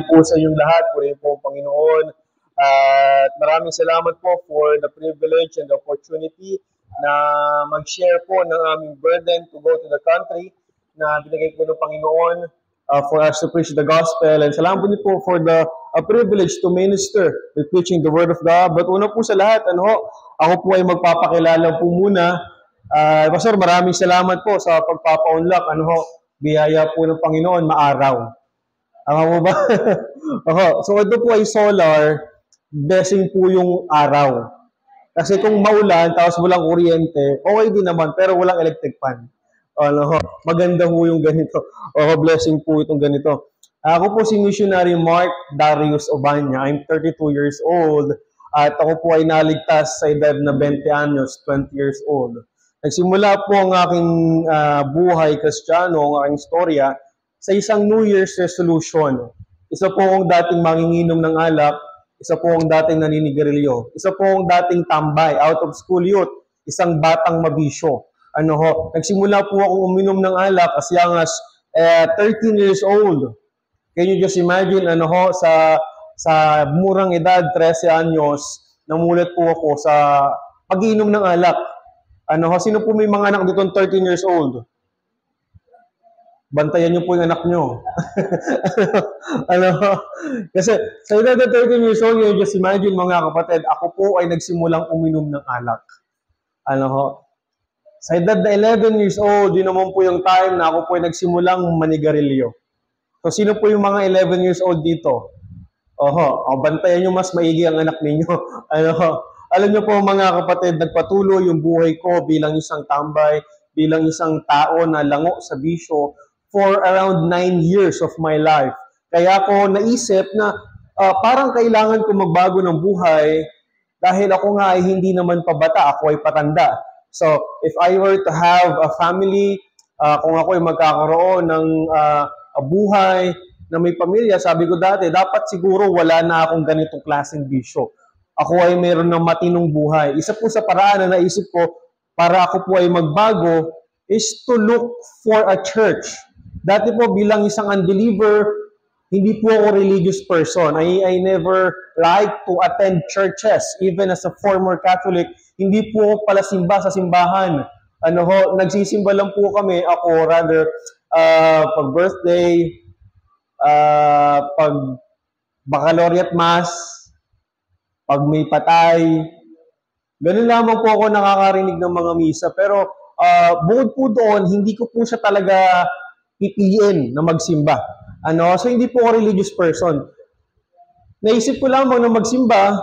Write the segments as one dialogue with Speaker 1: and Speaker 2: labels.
Speaker 1: po sa inyong lahat, purihin po ang Panginoon. At maraming salamat po for the privilege and the opportunity na mag-share po ng aming burden to go to the country na binigay po ng Panginoon for us to preach the gospel. And salamat po for the privilege to minister with preaching the word of God. But una po sa lahat, ako po ay magpapakilala po muna. Pastor, maraming salamat po sa pagpapaunlak. Biyaya po ng Panginoon, maaraw. Mo ba? So ito po ay solar, blessing po yung araw. Kasi kung maulan, tapos walang kuryente, okay din naman, pero walang electric fan. Maganda po yung ganito. Blessing po itong ganito. Ako po si Missionary Mark Darius Obanya. I'm 32 years old. At ako po ay naligtas sa edad na 20 anyos, 20 years old. Nagsimula po ang aking buhay Kristiyano, ang aking storya, sa isang New Year's resolution. Isa po akong dating manginginom ng alak, isa po akong dating naninigarilyo, isa po akong dating tambay, out of school youth, isang batang mabisyo. Nagsimula po akong uminom ng alak as young as 13 years old. Can you just imagine, sa murang edad, 13 anyos, namulat po ako sa pag-iinom ng alak. Sino po may mga anak dito 13 years old? Bantayan niyo po yung anak niyo. Kasi sa edad na 13 years old, you just imagine mga kapatid, ako po ay nagsimulang uminom ng alak. Sa edad na 11 years old, yun naman po yung time na ako po ay nagsimulang manigarilyo. So sino po yung mga 11 years old dito? Bantayan niyo mas maigi ang anak ninyo. Alam niyo po mga kapatid, nagpatuloy yung buhay ko bilang isang tambay, bilang isang tao na lango sa bisyo for around 9 years of my life. Kaya ako naisip na parang kailangan ko magbago ng buhay dahil ako nga ay hindi naman pabata, ako ay patanda. So, if I were to have a family, kung ako ay magkakaroon ng buhay na may pamilya, sabi ko dati, dapat siguro wala na akong ganitong klaseng bisyo. Ako ay mayroon ng matinong buhay. Isa po sa paraan na naisip ko para ako po ay magbago is to look for a church. Dati po bilang isang unbeliever, hindi po ako religious person. I never like to attend churches. Even as a former Catholic, hindi po ako pala simba sa simbahan. Nagsisimba lang po kami. Ako rather, pag birthday, pag baccalaureate mass, pag may patay, ganun lamang po ako nakakarinig ng mga misa. Pero bukod po doon, hindi ko po siya talaga pipiliin na magsimba. So hindi po ako religious person. Naisip ko lamang na magsimba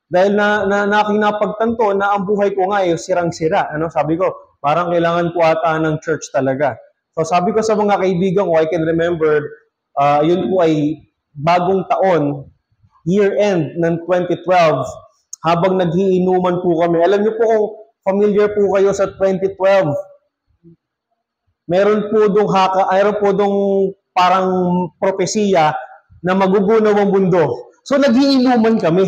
Speaker 1: dahil na aking napagtanto na ang buhay ko nga ay sirang-sira. Sabi ko, parang kailangan ko ata ng church talaga. So sabi ko sa mga kaibigan ko, I can remember, yun po ay bagong taon, year-end ng 2012, habang nag-iinuman po kami. Alam niyo po kung familiar po kayo sa 2012, meron po dong parang propesiya na magugunaw ang mundo. So nag-iinuman kami.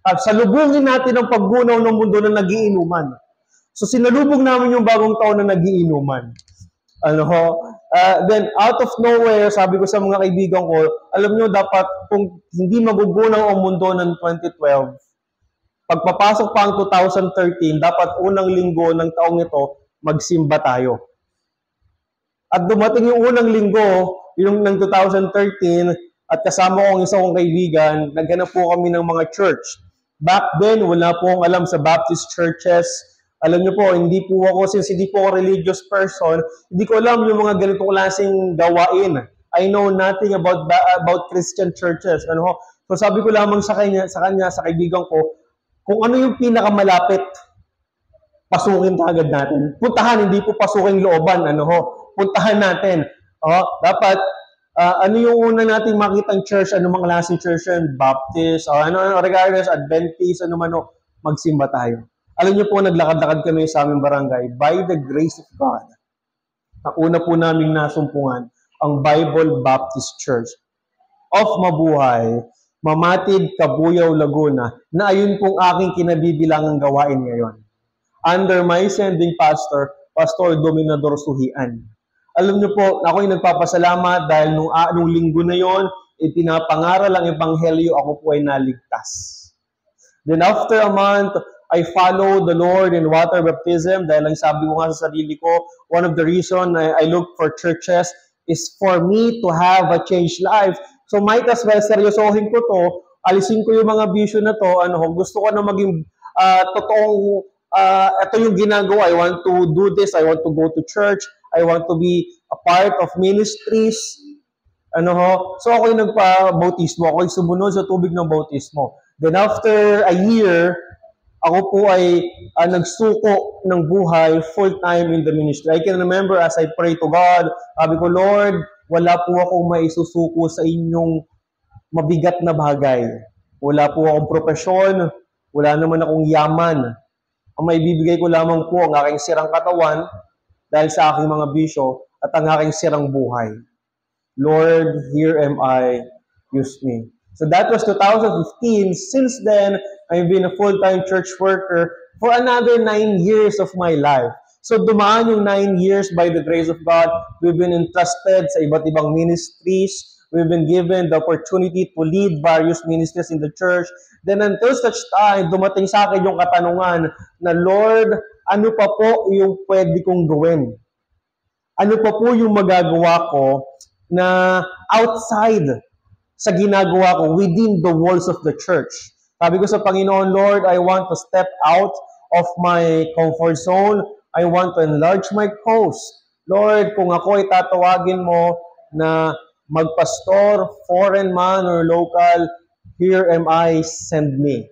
Speaker 1: At salubungin natin ang paggunaw ng mundo na nag-iinuman. So sinalubong namin yung bagong taon na nag-iinuman. Then out of nowhere, sabi ko sa mga kaibigan ko, alam nyo dapat kung hindi magugunaw ang mundo ng 2012, pagpapasok pa ang 2013, dapat unang linggo ng taong ito, magsimba tayo. At dumating yung unang linggo, yung ng 2013, at kasama ko ang isa kong kaibigan, naghanap po kami ng mga church. Back then, wala po akong alam sa Baptist churches. Alam niyo po, hindi po ako, since hindi po ako religious person, hindi ko alam yung mga ganitong klaseng gawain. I know nothing about Christian churches. So sabi ko lamang sa kaibigan ko, kung ano yung pinakamalapit, pasukin agad natin. Puntahan, hindi po pasukin looban. Puntahan natin. Dapat, ano yung una nating makitang church, mga klaseng church yan, Baptist, regardless, Adventist, magsimba tayo. Alam niyo po, naglakad-lakad kami sa aming barangay. By the grace of God, ang una po naming nasumpungan, ang Bible Baptist Church of Mabuhay, Mamatid, Cabuyao, Laguna, na ayun pong aking kinabibilangang gawain ngayon. Under my sending pastor, Pastor Dominador Suhian. Alam niyo po, ako'y nagpapasalamat dahil nung linggo na yon, ipinapangaral ang ebanghelyo, ako po ay naligtas. Then after a month, I followed the Lord in water baptism dahil ang sabi ko nga sa sarili ko, one of the reason I look for churches is for me to have a changed life. So might as well, seryosohin ko to, alisin ko yung mga vision na to, gusto ko na maging totoong, ito yung ginagawa, I want to do this, I want to go to church, I want to be a part of ministries, so ako yung nagpa-bautismo, ako yung sumunod sa tubig ng bautismo. Then after a year, ako po ay nagsuko ng buhay full-time in the ministry. I can remember as I pray to God, sabi ko, Lord, wala po akong maisusuko sa inyong mabigat na bagay. Wala po akong propesyon, wala naman akong yaman. Ang maibibigay ko lamang po ang aking sirang katawan dahil sa aking mga bisyo at ang aking sirang buhay. Lord, here am I, use me. So that was 2015. Since then, I've been a full-time church worker for another 9 years of my life. So dumaan yung 9 years by the grace of God. We've been entrusted sa iba't ibang ministries. We've been given the opportunity to lead various ministries in the church. Then until such time, dumating sa akin yung katanungan na, Lord, ano pa po yung pwede kong gawin? Ano pa po yung magagawa ko na outside sa ginagawa ko within the walls of the church? Sabi ko sa Panginoon, Lord, I want to step out of my comfort zone. I want to enlarge my cause. Lord, kung ako ay tatawagin mo na magpastor, foreign man or local, here am I, send me.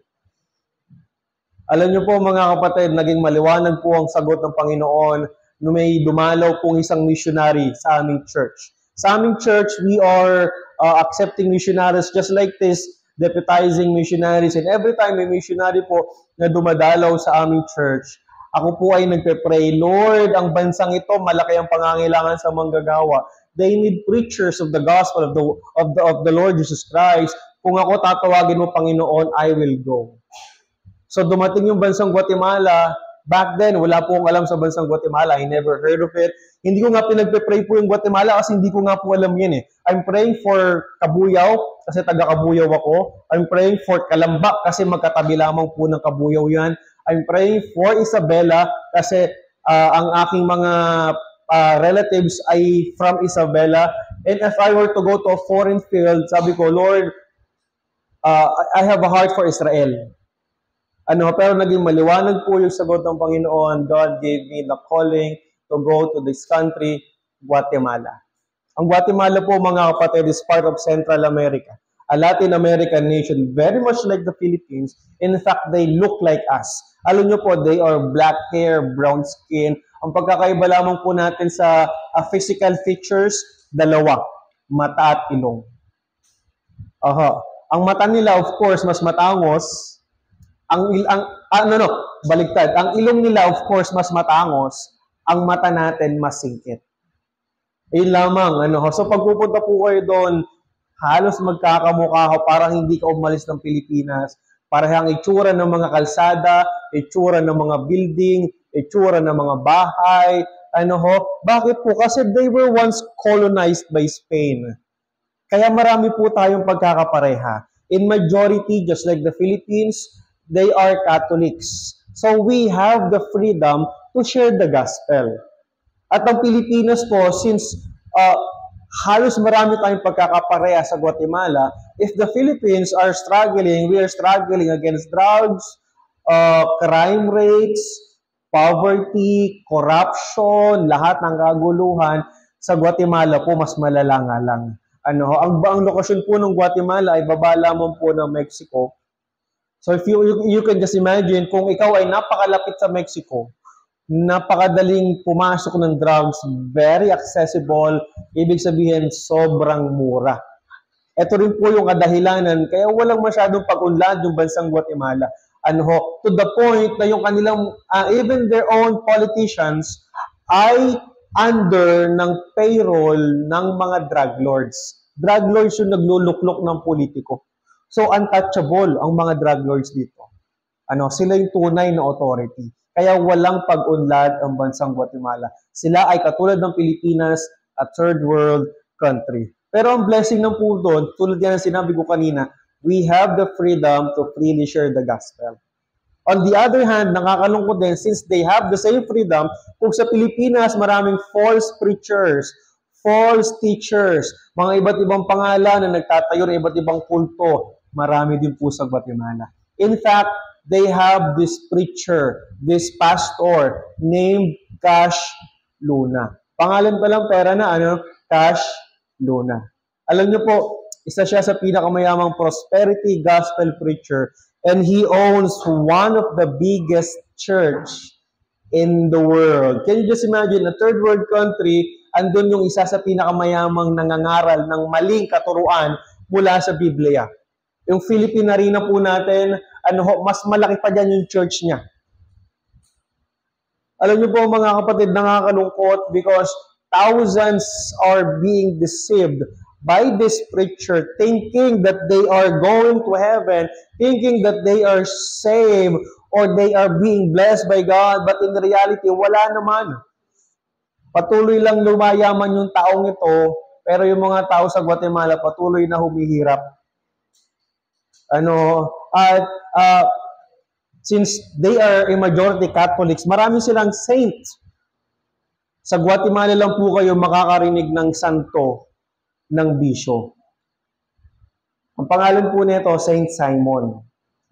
Speaker 1: Alam niyo po mga kapatid, naging maliwanag po ang sagot ng Panginoon nung may dumalaw pong isang missionary sa aming church. Sa aming church, we are accepting missionaries just like this, deputizing missionaries. And every time may missionary po na dumadalaw sa aming church, ako po ay nagpe-pray, Lord, ang bansang ito, malaki ang pangangailangan sa manggagawa. They need preachers of the gospel of the Lord Jesus Christ. Kung ako tatawagin mo, Panginoon, I will go. So dumating yung bansang Guatemala. Back then, wala po akong alam sa bansang Guatemala. I never heard of it. Hindi ko nga pinagpe-pray po yung Guatemala kasi hindi ko nga po alam yan eh. I'm praying for Cabuyao kasi taga-Cabuyao ako. I'm praying for Calamba kasi magkatabi lamang po ng Cabuyao yan. I'm praying for Isabela kasi ang aking mga relatives ay from Isabela. And if I were to go to a foreign field, sabi ko, Lord, I have a heart for Israel. Pero naging maliwanag po yung sagot ng Panginoon. God gave me the calling to go to this country, Guatemala. Ang Guatemala po, mga kapatid, is part of Central America, a Latin American nation, very much like the Philippines. In fact, they look like us. Alam nyo po, they are black hair, brown skin. Ang pagkakaiba lamang po natin sa physical features, dalawa, mata at ilong. Ang mata nila, of course, mas matangos. Baligtad. Ang ilong nila, of course, mas matangos. Ang mata natin, mas singkit. Yun lamang. So, pag pupunta po kayo doon, halos magkakamukha ko, parang hindi ka umalis ng Pilipinas. Parang itsura ng mga kalsada, itsura ng mga building, itsura ng mga bahay. Bakit po? Kasi they were once colonized by Spain. Kaya marami po tayong pagkakapareha. In majority, just like the Philippines, they are Catholics. So we have the freedom to share the gospel. At ang Pilipinas po, since halos marami tayong pagkakapareha sa Guatemala, if the Philippines are struggling, we are struggling against drugs, crime rates, poverty, corruption, lahat ng kaguluhan, sa Guatemala po mas malala nga lang. Ang lokasyon po ng Guatemala ay baba lamang po ng Mexico. So if you can just imagine, kung ikaw ay napakalapit sa Mexico, napakadaling pumasok ng drugs, very accessible, ibig sabihin sobrang mura. Ito rin po yung kadahilanan, kaya walang masyadong pag-unlad yung bansang Guatemala. To the point na yung kanilang, even their own politicians, ay under ng payroll ng mga drug lords. Drug lords yung nagluluklok ng politiko. So, untouchable ang mga drug lords dito. Sila yung tunay na authority. Kaya walang pag-unlad ang bansang Guatemala. Sila ay katulad ng Pilipinas, a third world country. Pero ang blessing ng po doon, tulad yan ang sinabi ko kanina, we have the freedom to freely share the gospel. On the other hand, nakakalungkot din, since they have the same freedom, kung sa Pilipinas, maraming false preachers, false teachers, mga iba't ibang pangalan na nagtatayo ng iba't ibang kulto, marami din po sa Guatemala. In fact, they have this preacher, this pastor, named Cash Luna. Pangalan pa lang pera na, Cash Luna. Alam niyo po, isa siya sa pinakamayamang prosperity gospel preacher, and he owns one of the biggest church in the world. Can you just imagine, a third world country, andun yung isa sa pinakamayamang nangangaral ng maling katuruan mula sa Biblia. Yung Philippine Arena po natin, mas malaki pa dyan yung church niya. Alam niyo po mga kapatid, nakakalungkot because thousands are being deceived by this preacher, thinking that they are going to heaven, thinking that they are saved, or they are being blessed by God, but in reality, wala naman. Patuloy lang lumayaman yung taong ito, pero yung mga tao sa Guatemala patuloy na humihirap. Since they are a majority Catholics, marami silang saints. Sa Guatemala lang po kayo makakarinig ng santo ng bisyo. Ang pangalan po nito, Saint Simon.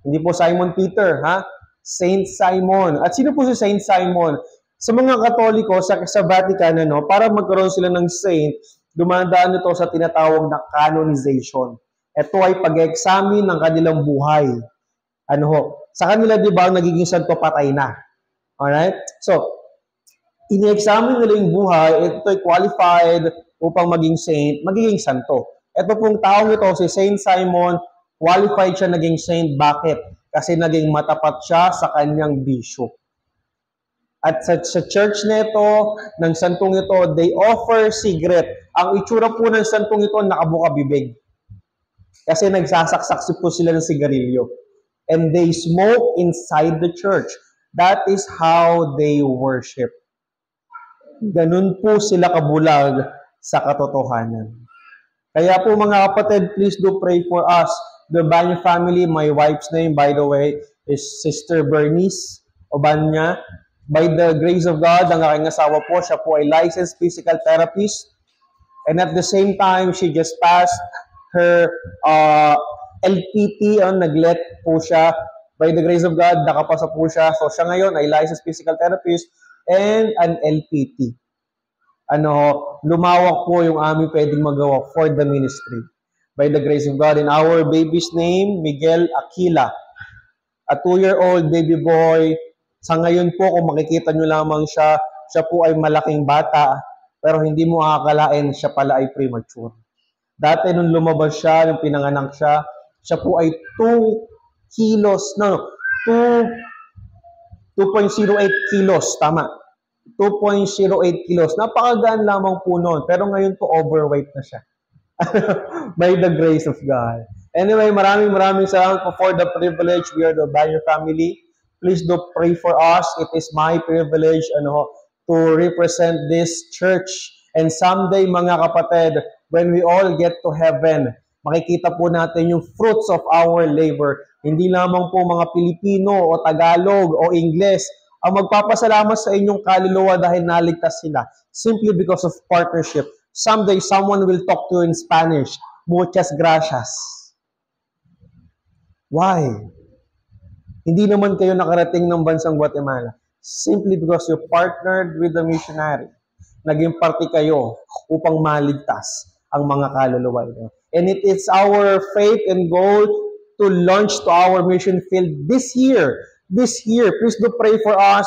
Speaker 1: Hindi po Simon Peter, ha? Saint Simon. At sino po si Saint Simon? Sa mga Katoliko, sa Vatican, para magkaroon sila ng saint, dumadaan ito sa tinatawag na canonization. Ito ay pag-examine ng kanilang buhay. Sa kanila, di ba, nagiging santo patay na. Alright? So, ini-examine nila yung buhay, ito ay qualified upang maging saint, magiging santo. Ito pong taong ito, si Saint Simon, qualified siya naging saint. Bakit? Kasi naging matapat siya sa kanyang bisyo. At sa church nito, ng santong ito, they offer cigarette. Ang itsura po ng santong ito, nakabuka bibig. Kasi nagsasaksak po sila ng sigarilyo. And they smoke inside the church. That is how they worship. Ganun po sila kabulag sa katotohanan. Kaya po mga kapatid, please do pray for us. The Banyo family, my wife's name, by the way, is Sister Bernice Obanya. By the grace of God, ang aking asawa po, siya po ay licensed physical therapist. And at the same time, she just passed her LPT, nag-let po siya. By the grace of God, nakapasa po siya. So siya ngayon ay licensed physical therapist and an LPT. Lumawak po yung aming pwedeng magawa for the ministry. By the grace of God, in our baby's name, Miguel Aquila. A 2-year-old baby boy. Sa ngayon po, kung makikita nyo lamang siya, siya po ay malaking bata, pero hindi mo akalain siya pala ay premature. Dati nung lumabas siya, nung pinanganak siya, siya po ay 2.08 kilos, tama. 2.08 kilos. Napakagaan lamang po noon, pero ngayon po overweight na siya. By the grace of God. Anyway, maraming salamat po for the privilege. We are the Banyo family. Please do pray for us. It is my privilege to represent this church. And someday, mga kapatid, when we all get to heaven, makikita po natin yung fruits of our labor. Hindi lamang po mga Pilipino o Tagalog o Ingles ang magpapasalamat sa inyong kaluluwa dahil naligtas sila. Simply because of partnership. Someday, someone will talk to you in Spanish. Muchas gracias. Why? Hindi naman kayo nakarating ng bansang Guatemala. Simply because you partnered with the missionary. Naging party kayo upang maligtas ang mga kaluluwa ito. And it is our faith and goal to launch to our mission field this year. This year, please do pray for us.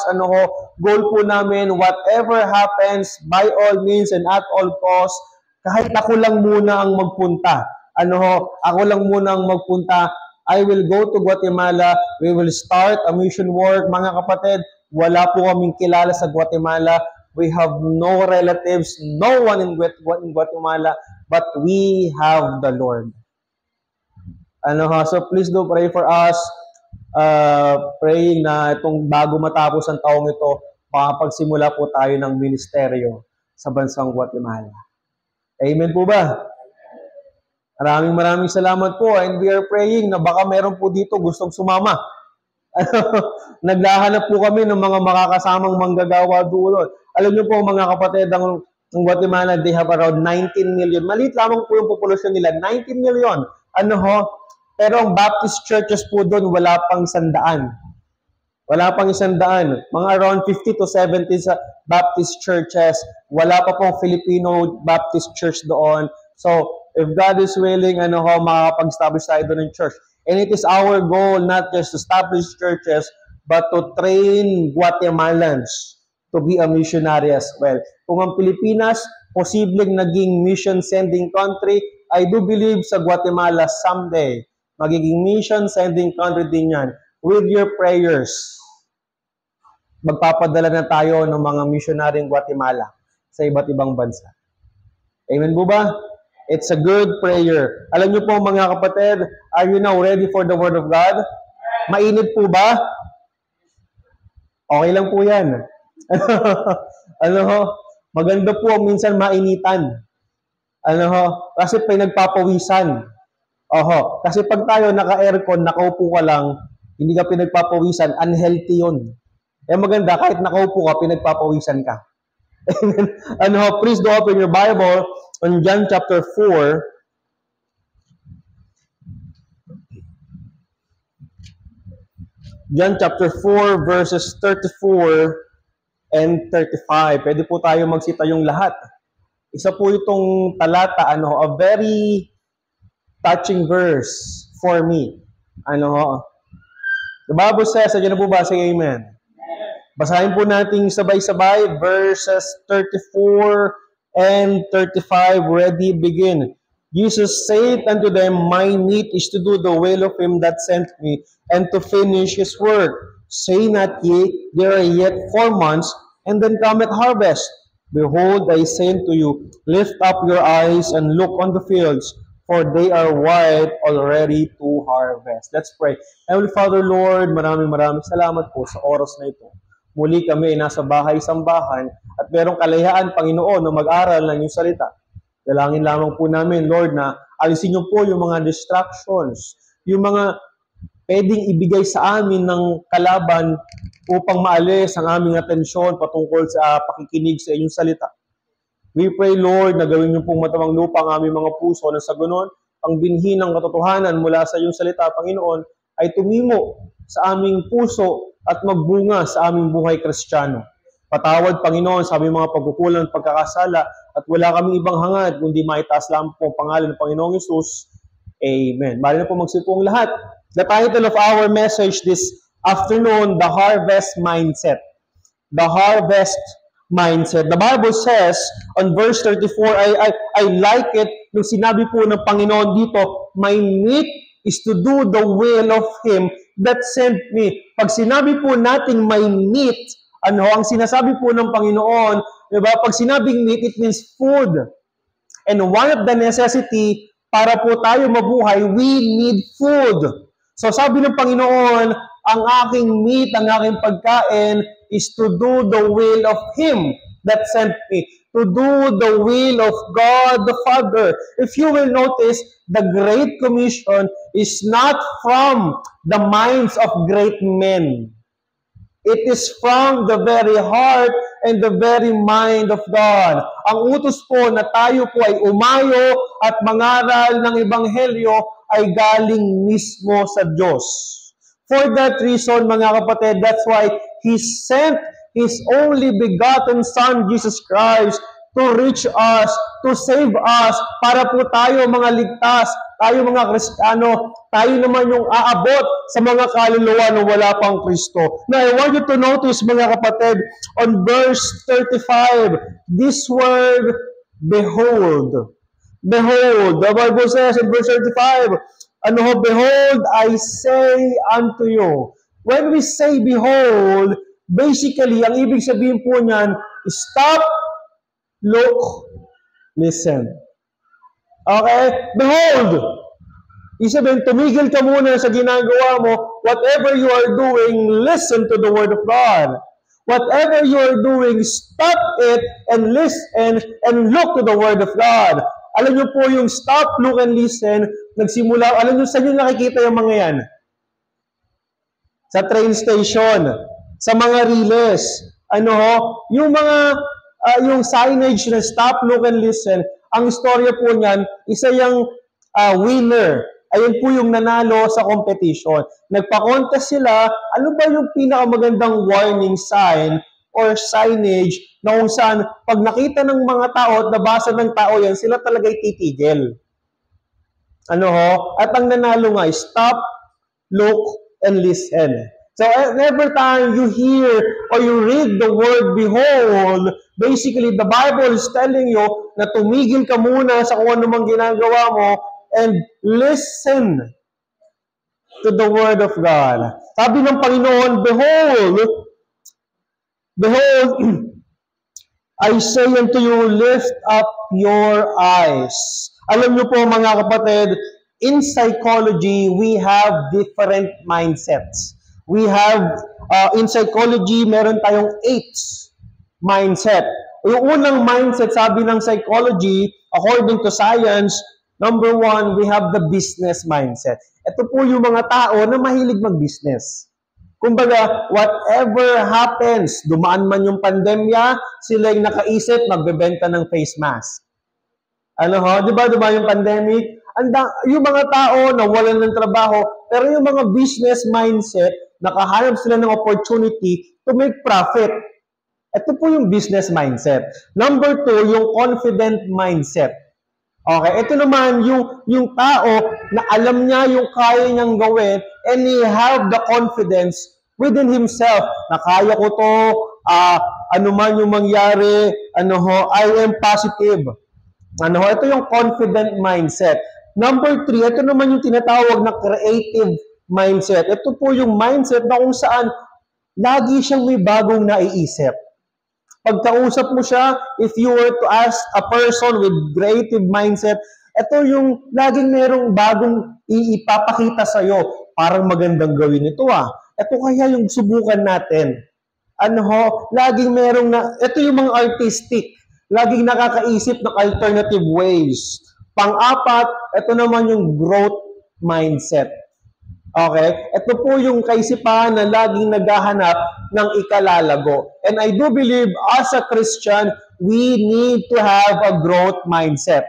Speaker 1: Goal po namin, whatever happens, by all means and at all costs, kahit ako lang muna ang magpunta. Ako lang muna ang magpunta. I will go to Guatemala. We will start a mission work. Mga kapatid, wala po kaming kilala sa Guatemala. We have no relatives, no one in Guatemala, but we have the Lord. So please do pray for us. Praying na itong bago matapos ang taong ito, makapagsimula po tayo ng ministeryo sa bansang Guatemala. Amen po ba? Maraming salamat po, and we are praying na baka meron po dito gustong sumama. Naghahanap po kami ng mga makakasamang manggagawa doon. Alam niyo po mga kapatid, ang Guatemala, they have around 19 million. Maliit lamang po yung populasyon nila, 19 million. Ano ho? Pero ang Baptist churches po doon, wala pang 100. Wala pang 100. Mga around 50 to 70 sa Baptist churches. Wala pa pong Filipino Baptist church doon. So, if God is willing, ano ho, makakapag-establish tayo doon ng church. And it is our goal not just to establish churches, but to train Guatemalans to be a missionary as well. Kung ang Pilipinas, posibleng naging mission-sending country, I do believe sa Guatemala someday, magiging mission-sending country din yan. With your prayers, magpapadala na tayo ng mga missionaryong Guatemala sa iba't ibang bansa. Amen po ba? It's a good prayer. Alam niyo po mga kapatid, are you now ready for the Word of God? Mainit po ba? Okay lang po yan. Ano ho? Maganda po minsan mainitan. Ano ho? Kasi pinagpapawisan. Oho. Kasi pag tayo naka-aircon, nakaupo ka lang, hindi ka pinagpapawisan, unhealthy yun. Eh maganda, kahit nakaupo ka, pinagpapawisan ka. Ano ho? Please go open your Bible on John chapter 4. John chapter 4 verses 34 and 35. Pwede po tayo magsita yung lahat. Isa po itong talata, a very touching verse for me. The Bible says, na po ba? Say amen. Basahin po natin sabay-sabay verses 34 and 35. Ready, begin. Jesus said unto them, my meat is to do the will of him that sent me, and to finish his work. Say not ye, there are yet 4 months, and then cometh harvest. Behold, I say unto you, lift up your eyes and look on the fields, for they are white already to harvest. Let's pray. Heavenly Father, Lord, maraming salamat po sa oras na ito. Muli kami nasa bahay-sambahan at merong kalayaan, Panginoon, na mag-aral ng iyong salita. Dalangin lamang po namin, Lord, na alisin niyo po yung mga distractions, yung mga pwedeng ibigay sa amin ng kalaban upang maalis ang aming atensyon patungkol sa pakikinig sa iyong salita. We pray, Lord, na gawin niyo pong matawang lupa ang aming mga puso na sa ganon, ang binhi ng katotohanan mula sa iyong salita, Panginoon, ay tumimo sa aming puso at magbunga sa aming buhay Kristiyano. Patawad, Panginoon, sa aming mga pagkukulang at pagkakasala at wala kaming ibang hangad kundi maitaas lamang po ang pangalan ng Panginoong Hesus. Amen. Bali na po magsipong lahat. The title of our message this afternoon, The Harvest Mindset. The Harvest Mindset. The Bible says on verse 34, I like it, nung sinabi po ng Panginoon dito, my meat is to do the will of Him that sent me. Pag sinabi po nating may meat, ang sinasabi po ng Panginoon, diba? Pag sinabing meat, it means food. And one of the necessity para po tayo mabuhay, we need food. So sabi ng Panginoon, ang aking meat, ang aking pagkain is to do the will of Him that sent me. To do the will of God the Father. If you will notice, the Great Commission is not from the minds of great men. It is from the very heart and the very mind of God. Ang utos po na tayo po ay umayo at mangaral ng Ebanghelyo ay galing mismo sa Diyos. For that reason, mga kapatid, that's why He sent His only begotten Son, Jesus Christ, to reach us, to save us, para po tayo mga ligtas, tayo mga Kristiyano, tayo naman yung aabot sa mga kaluluwa na wala pang Kristo. Now, I want you to notice, mga kapatid, on verse 35, this word, behold. Behold, the Bible says in verse 35, behold, I say unto you. When we say behold, basically, ang ibig sabihin po niyan, stop, look, listen. Okay? Behold! Isabihin, tumigil ka muna sa ginagawa mo. Whatever you are doing, listen to the Word of God. Whatever you are doing, stop it and listen and look to the Word of God. Alam niyo po yung stop, look, and listen, nagsimula, alam niyo saan yung nakikita yung mga yan? Sa train station, sa mga riles, yung mga, yung signage na stop, look, and listen, ang istorya po niyan, isa yung winner. Ayun po yung nanalo sa competition. Nagpa-contest sila, ano ba yung pinakamagandang warning sign or signage na kung saan pag nakita ng mga tao at nabasa ng tao yan, sila talaga'y titigil. At ang nanalo nga, stop, look, and listen. So every time you hear or you read the word behold, basically the Bible is telling you na tumigil ka muna sa kung ano mang ginagawa mo and listen to the word of God. Sabi ng Panginoon, behold, I say unto you, lift up your eyes. Alam niyo po mga kapatid, in psychology, we have different mindsets. We have, in psychology, meron tayong 8 mindset. Yung unang mindset, sabi ng psychology, according to science, number 1, we have the business mindset. Ito po yung mga tao na mahilig mag-business. Kumbaga, whatever happens, dumaan man yung pandemya, sila yung nakaisip, magbebenta ng face mask. Di ba yung pandemic? Yung mga tao na walan ng trabaho, pero yung mga business mindset, nakahanap sila ng opportunity to make profit. Ito po yung business mindset. Number 2, yung confident mindset. Okay, ito naman yung tao na alam niya yung kaya niyang gawin and he have the confidence within himself na kaya ko to, ano man yung mangyari, I am positive. Ito yung confident mindset. Number 3, ito naman yung tinatawag na creative mindset. Ito po yung mindset na kung saan lagi siyang may bagong naiisip. Pagkausap mo siya, if you were to ask a person with creative mindset, ito yung laging merong bagong iipapakita sa'yo. Parang magandang gawin ito Ito kaya yung subukan natin. Laging merong ito yung mga artistic. Laging nakakaisip ng alternative ways. Pang-apat, ito naman yung growth mindset. Okay? Ito po yung kaisipan na laging naghahanap ng ikalalago. And I do believe as a Christian, we need to have a growth mindset.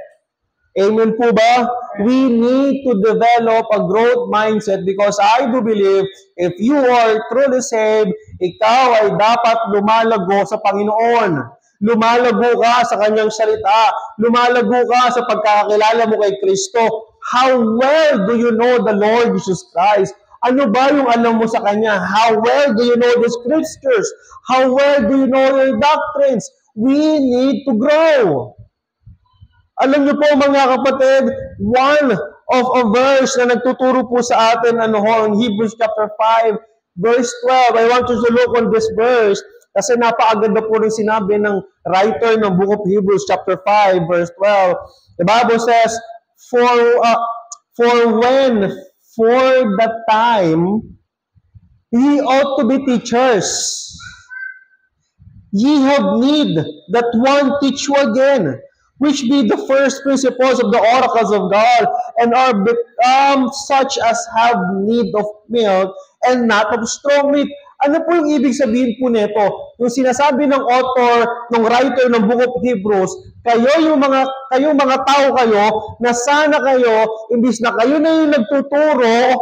Speaker 1: Amen po ba? We need to develop a growth mindset because I do believe if you are truly saved, ikaw ay dapat lumalago sa Panginoon. Lumalago ka sa Kanyang salita. Lumalago ka sa pagkakakilala mo kay Kristo. How well do you know the Lord Jesus Christ? Ano ba yung alam mo sa Kanya? How well do you know the Scriptures? How well do you know your doctrines? We need to grow. Alam niyo po mga kapatid, one of a verse na nagtuturo po sa atin, in Hebrews chapter 5, verse 12. I want you to look on this verse kasi napakaganda po rin sinabi ng writer ng book of Hebrews chapter 5, verse 12. The Bible says, For the time, ye ought to be teachers. Ye have need that one teach you again, which be the first principles of the oracles of God, and are become such as have need of milk, and not of strong meat. Ano po yung ibig sabihin po nito? Yung sinasabi ng author, ng writer ng Book of Hebrews, kayong mga tao kayo, na sana kayo, imbis na kayo na yung nagtuturo,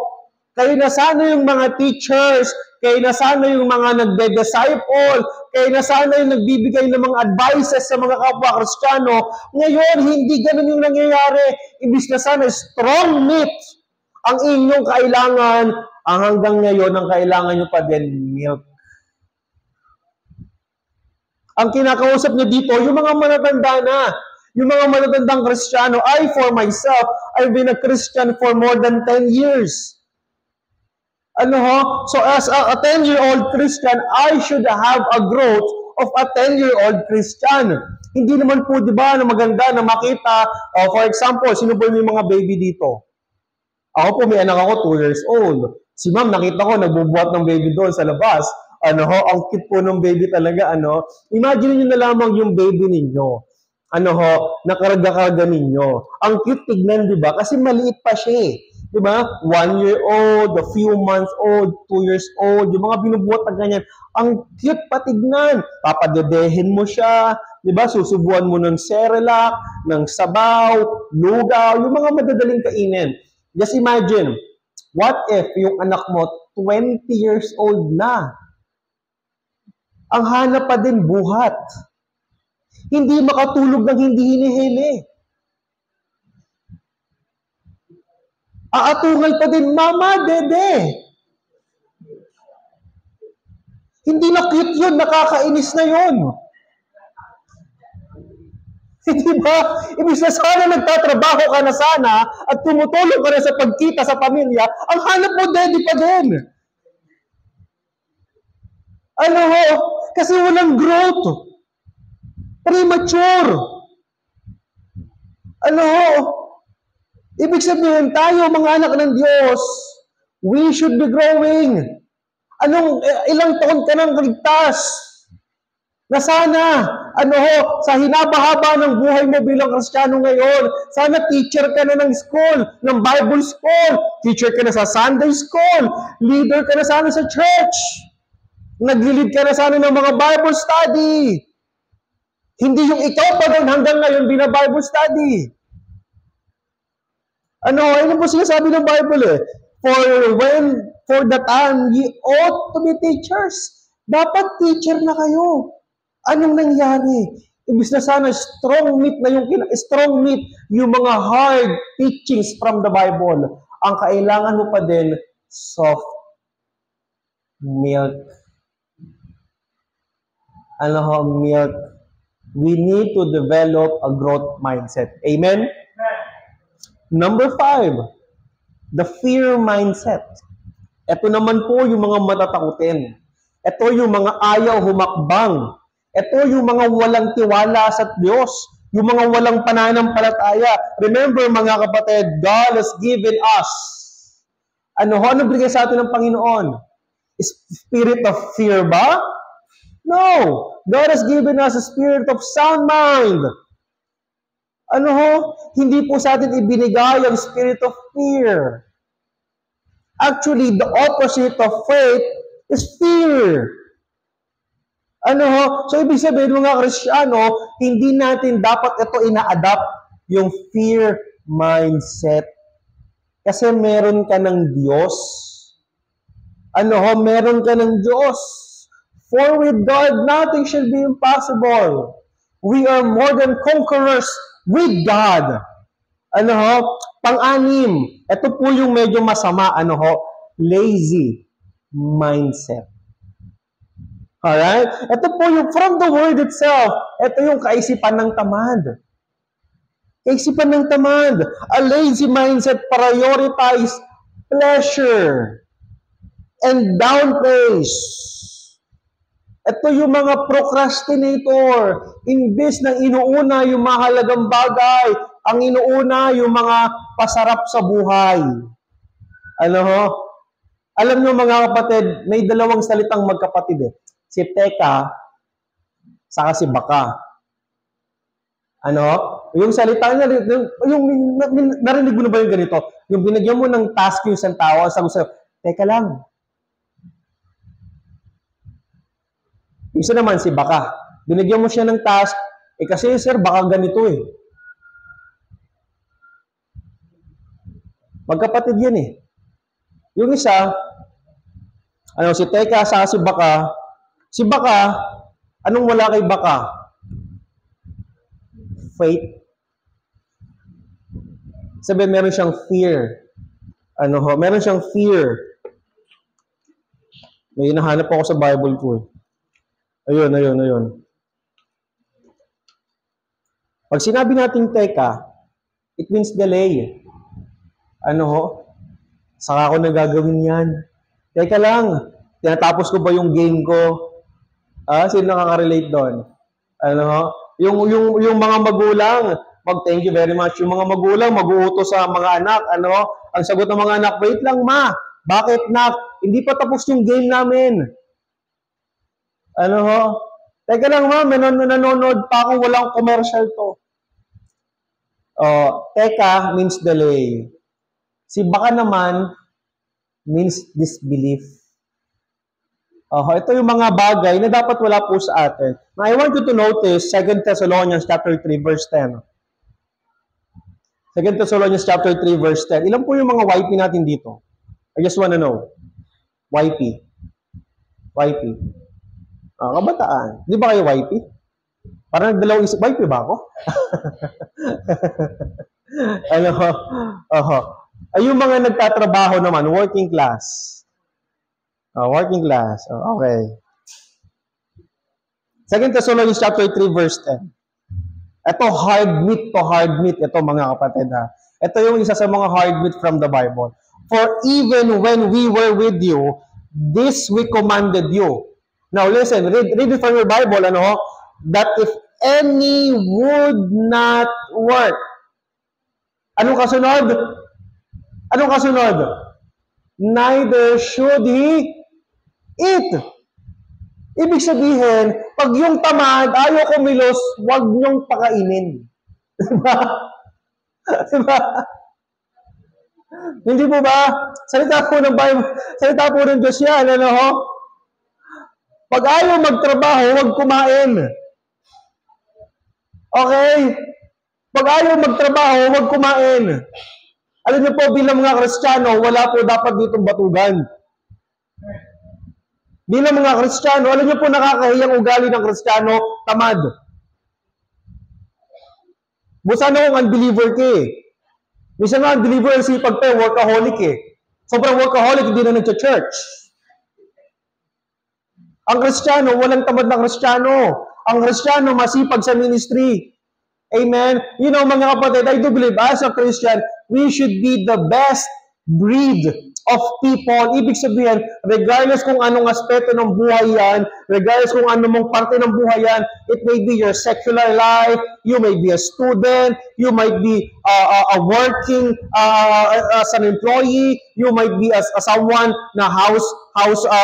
Speaker 1: kayo na sana yung mga teachers, kayo na sana yung mga nagde-disciple, kayo na sana yung nagbibigay ng mga advices sa mga kapwa Kristiyano. Ngayon, hindi ganun yung nangyayari. Imbis na sana strong meat ang inyong kailangan, ang hanggang ngayon, ang kailangan nyo pa din milk. Ang kinakausap niya dito, yung mga matatanda na, yung mga matatandang Kristiyano, for myself, I've been a Christian for more than 10 years. So as a 10-year-old Christian, I should have a growth of a 10-year-old Christian. Hindi naman po, di ba, na maganda na makita, for example, sino po yung mga baby dito? Ako po, may anak ako, 2 years old. Si ma'am, nakita ko, nagbubuhat ng baby doon sa labas. Ang cute po ng baby talaga, Imagine niyo na lamang yung baby ninyo. nakarga-karga ninyo. Ang cute tignan, di ba? Kasi maliit pa siya eh. Di ba? 1 year old, a few months old, 2 years old, yung mga binubuhat na ganyan. Ang cute pa tignan. Papadedehin mo siya, di ba? Susubuan mo ng Cerelac, ng sabaw, lugaw, yung mga madadaling kainin. Just imagine, what if yung anak mo 20 years old na? Ang hanap pa din buhat. Hindi makatulog ng hindi hinihili. Aatungal pa din, Mama, Dede. Hindi na cute yun, nakakainis na yun. Hindi ba? Ibig na sana nagtatrabaho ka na sana at tumutulong ka na sa pagkita sa pamilya, ang hanap mo, Dede pa din. Kasi walang growth. Premature. Ibig sabihin, tayo, mga anak ng Diyos, we should be growing. Ilang taon ka nang ligtas? Na sana, sa hinabahaba ng buhay mo bilang Kristiyano ngayon, sana teacher ka na ng school, ng Bible school, teacher ka na sa Sunday school, leader ka na sana sa church, nag-lead ka na sana ng mga Bible study. Hindi yung ikaw pa rin hanggang ngayon bina-Bible study. Ano po sinasabi ng Bible eh? For the time, ye ought to be teachers. Dapat teacher na kayo. Anong nangyari? Ibig na sana strong meat yung mga hard teachings from the Bible. Ang kailangan mo pa din, soft milk. Milk. We need to develop a growth mindset. Amen? Number 5, the fear mindset. Ito naman po yung mga matatakutin. Ito yung mga ayaw humakbang. Ito yung mga walang tiwala sa Diyos. Yung mga walang pananampalataya. Remember mga kapatid, God has given us. Ano bigay sa atin ng Panginoon? Spirit of fear ba? No. God has given us a spirit of sound mind. Hindi po sa atin ibinigay ang spirit of fear. Actually, the opposite of faith is fear. So ibig sabihin mga Kristiyano, hindi natin dapat ito ina-adapt yung fear mindset. Kasi meron ka ng Diyos. Meron ka ng Diyos. For with God, nothing shall be impossible. We are more than conquerors with God. Pang-anim. Ito po yung medyo masama, lazy mindset. Alright? Ito po yung from the word itself. Ito yung kaisipan ng tamad. Kaisipan ng tamad. A lazy mindset prioritize pleasure and downplays. Ito yung mga procrastinator. Imbes na inuuna yung mahalagang bagay, ang inuuna yung mga pasarap sa buhay. Alam nyo mga kapatid, may dalawang salitang magkapatid eh. Si Teka, saka si Baka. Yung salita niya, yung narinig mo na ba yung ganito? Yung binigyan mo ng task yung isang tao, sabi sa'yo, teka lang. Isa naman si Baka. Binigyan mo siya ng task, kasi sir, baka ganito eh. Magkapatid yan eh. Yung isa, si Teka, saka si Baka. Si Baka, anong wala kay Baka? Faith. Sabi, meron siyang fear. Meron siyang fear. May hinahanap ako sa Bible ko eh. Ayun. Pag sinabi natin teka, it means delay. Saka ako na gagawin yan. Teka lang, tinatapos ko ba yung game ko? Sino nakaka-relate doon? Yung mga magulang, thank you very much. Yung mga magulang, mag-uutos sa mga anak, ang sagot ng mga anak, wait lang ma, bakit nak? Hindi pa tapos yung game namin. Teka lang ma, nanonood pa ako, walang commercial to.
Speaker 2: Teka means delay. Si baka naman means disbelief. Ito yung mga bagay na dapat wala po sa atin. Now, I want you to notice 2 Thessalonians chapter 3 verse 10. 2 Thessalonians chapter 3 verse 10. Ilan po yung mga YP natin dito? I just wanna know. YP. YP. Kabataan. Di ba kayo YP? Parang nagdalawang isip. YP ba ako? Ay, yung mga nagtatrabaho naman, working class. Working class. Okay. 2 Thessalonians chapter 3 verse 10. Ito hard meat ito mga kapatid ha. Ito yung isa sa mga hard meat from the Bible. For even when we were with you, this we commanded you. Now listen, read it from your Bible, that if any would not work. Anong kasunod? Neither should he eat. Ibig sabihin, pag yung tamad, ayaw kumilos, huwag niyong pakainin. Diba? Diba? Hindi po ba? Salita po ng Bible, salita po ng Diyos yan, Pag ayaw magtrabaho, huwag kumain. Okay? Pag ayaw magtrabaho, huwag kumain. Alam niyo po, bilang mga Kristiyano, wala po dapat ditong batugan. Bilang mga Kristiyano, alam niyo po nakakahiyang ugali ng Kristiyano, tamad. Busan akong unbeliever ka eh. Minsan nga unbeliever ang sipag pa, workaholic eh. Sobrang workaholic, hindi na nag-church. Ang Kristiyano, walang tamad na Kristiyano. Ang Kristiyano, masipag sa ministry. Amen? You know, mga kapatid, I do believe, as a Christian, we should be the best breed of people. Ibig sabihin, regardless kung anong aspeto ng buhay yan, regardless kung anong parte ng buhay yan, it may be your secular life, you may be a student, you might be a working as an employee, you might be as someone na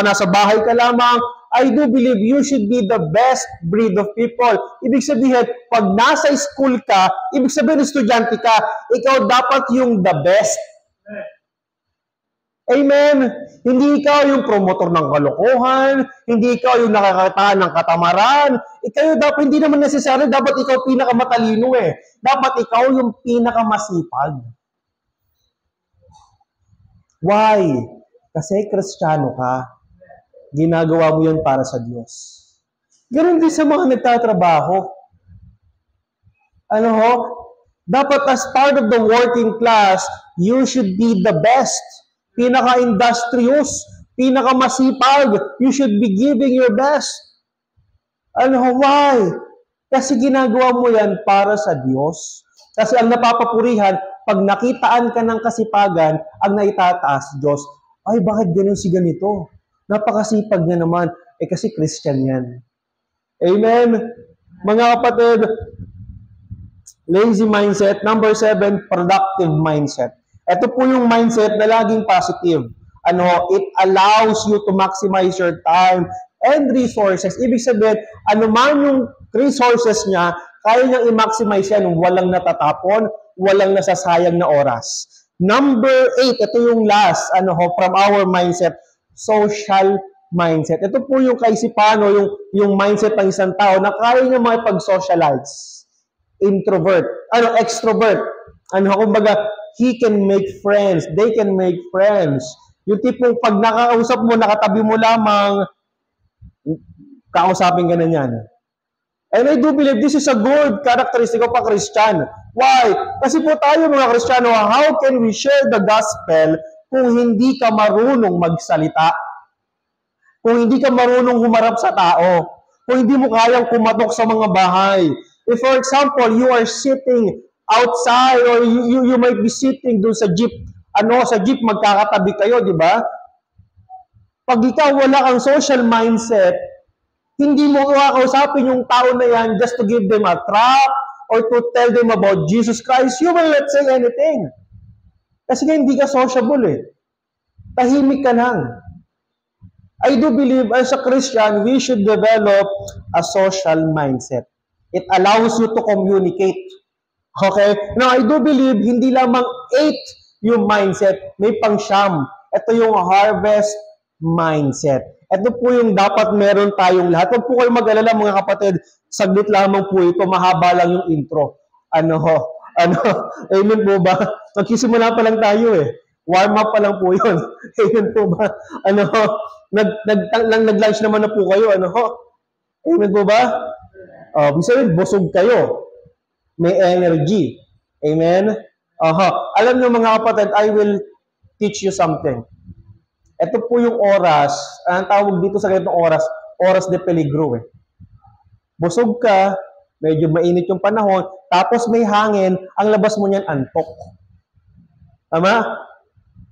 Speaker 2: nasa bahay ka lamang. I do believe you should be the best breed of people. Ibig sabihin, pag nasa school ka, ibig sabihin estudyante ka, ikaw dapat yung the best. Amen? Hindi ikaw yung promotor ng kalokohan, hindi ikaw yung nakakataan ng katamaran. Ikaw dapat, hindi naman necessary, dapat ikaw pinakamatalino eh. Dapat ikaw yung pinakamasipag. Why? Kasi Kristiyano ka. Ginagawa mo yan para sa Diyos. Ganun din sa mga nagtatrabaho. Dapat as part of the working class, you should be the best. Pinaka-industrious, pinaka-masipag. You should be giving your best. Why? Kasi ginagawa mo yan para sa Diyos. Kasi ang napapapurihan, pag nakitaan ka ng kasipagan, ang naitataas Diyos, ay bakit ganun si ganito? Napakasipag niya naman. Kasi Christian yan. Amen? Mga kapatid, lazy mindset. Number 7, productive mindset. Ito po yung mindset na laging positive. It allows you to maximize your time and resources. Ibig sabihin, man yung resources niya, kaya niyang i-maximize yan, walang natatapon, walang nasasayang na oras. Number 8, ito yung last, from our mindset, social mindset. Ito po yung kaisipan, yung mindset ng isang tao na kaya niya makipag-socialize. Introvert. Extrovert. Kumbaga, he can make friends. They can make friends. Yung tipong pag nakakausap mo, nakatabi mo lamang, kakausapin ka na yan. And I do believe this is a good characteristic of a Christian. Why? Kasi po tayo mga Kristiyano, how can we share the gospel kung hindi ka marunong magsalita? Kung hindi ka marunong humarap sa tao? Kung hindi mo kayang kumatok sa mga bahay? If for example, you are sitting outside or you might be sitting doon sa jeep, sa jeep magkakatabi kayo, di ba? Pag ikaw wala kang social mindset, hindi mo kakausapin yung tao na yan just to give them a tract or to tell them about Jesus Christ, you will not say anything. Kasi hindi ka sociable eh. Tahimik ka lang. I do believe as a Christian, we should develop a social mindset. It allows you to communicate. Okay? Now, I do believe, hindi lamang 8 yung mindset, may pang-siyam. Ito yung harvest mindset. Ito po yung dapat meron tayong lahat. Huwag po kayo mag-alala mga kapatid, saglit lamang po ito, mahaba lang yung intro. Amen po ba? Magsisimula pa lang tayo eh. Warm up pa lang po yun. Amen po ba? Nag-lunch naman na po kayo. Amen po ba? Bisa rin, busog kayo. May energy. Amen? Alam niyo mga kapatid, I will teach you something. Ito po yung oras, ang tawag dito sa ganitong oras de peligro eh. Busog ka, medyo mainit yung panahon, tapos may hangin, ang labas mo niyan antok. Tama?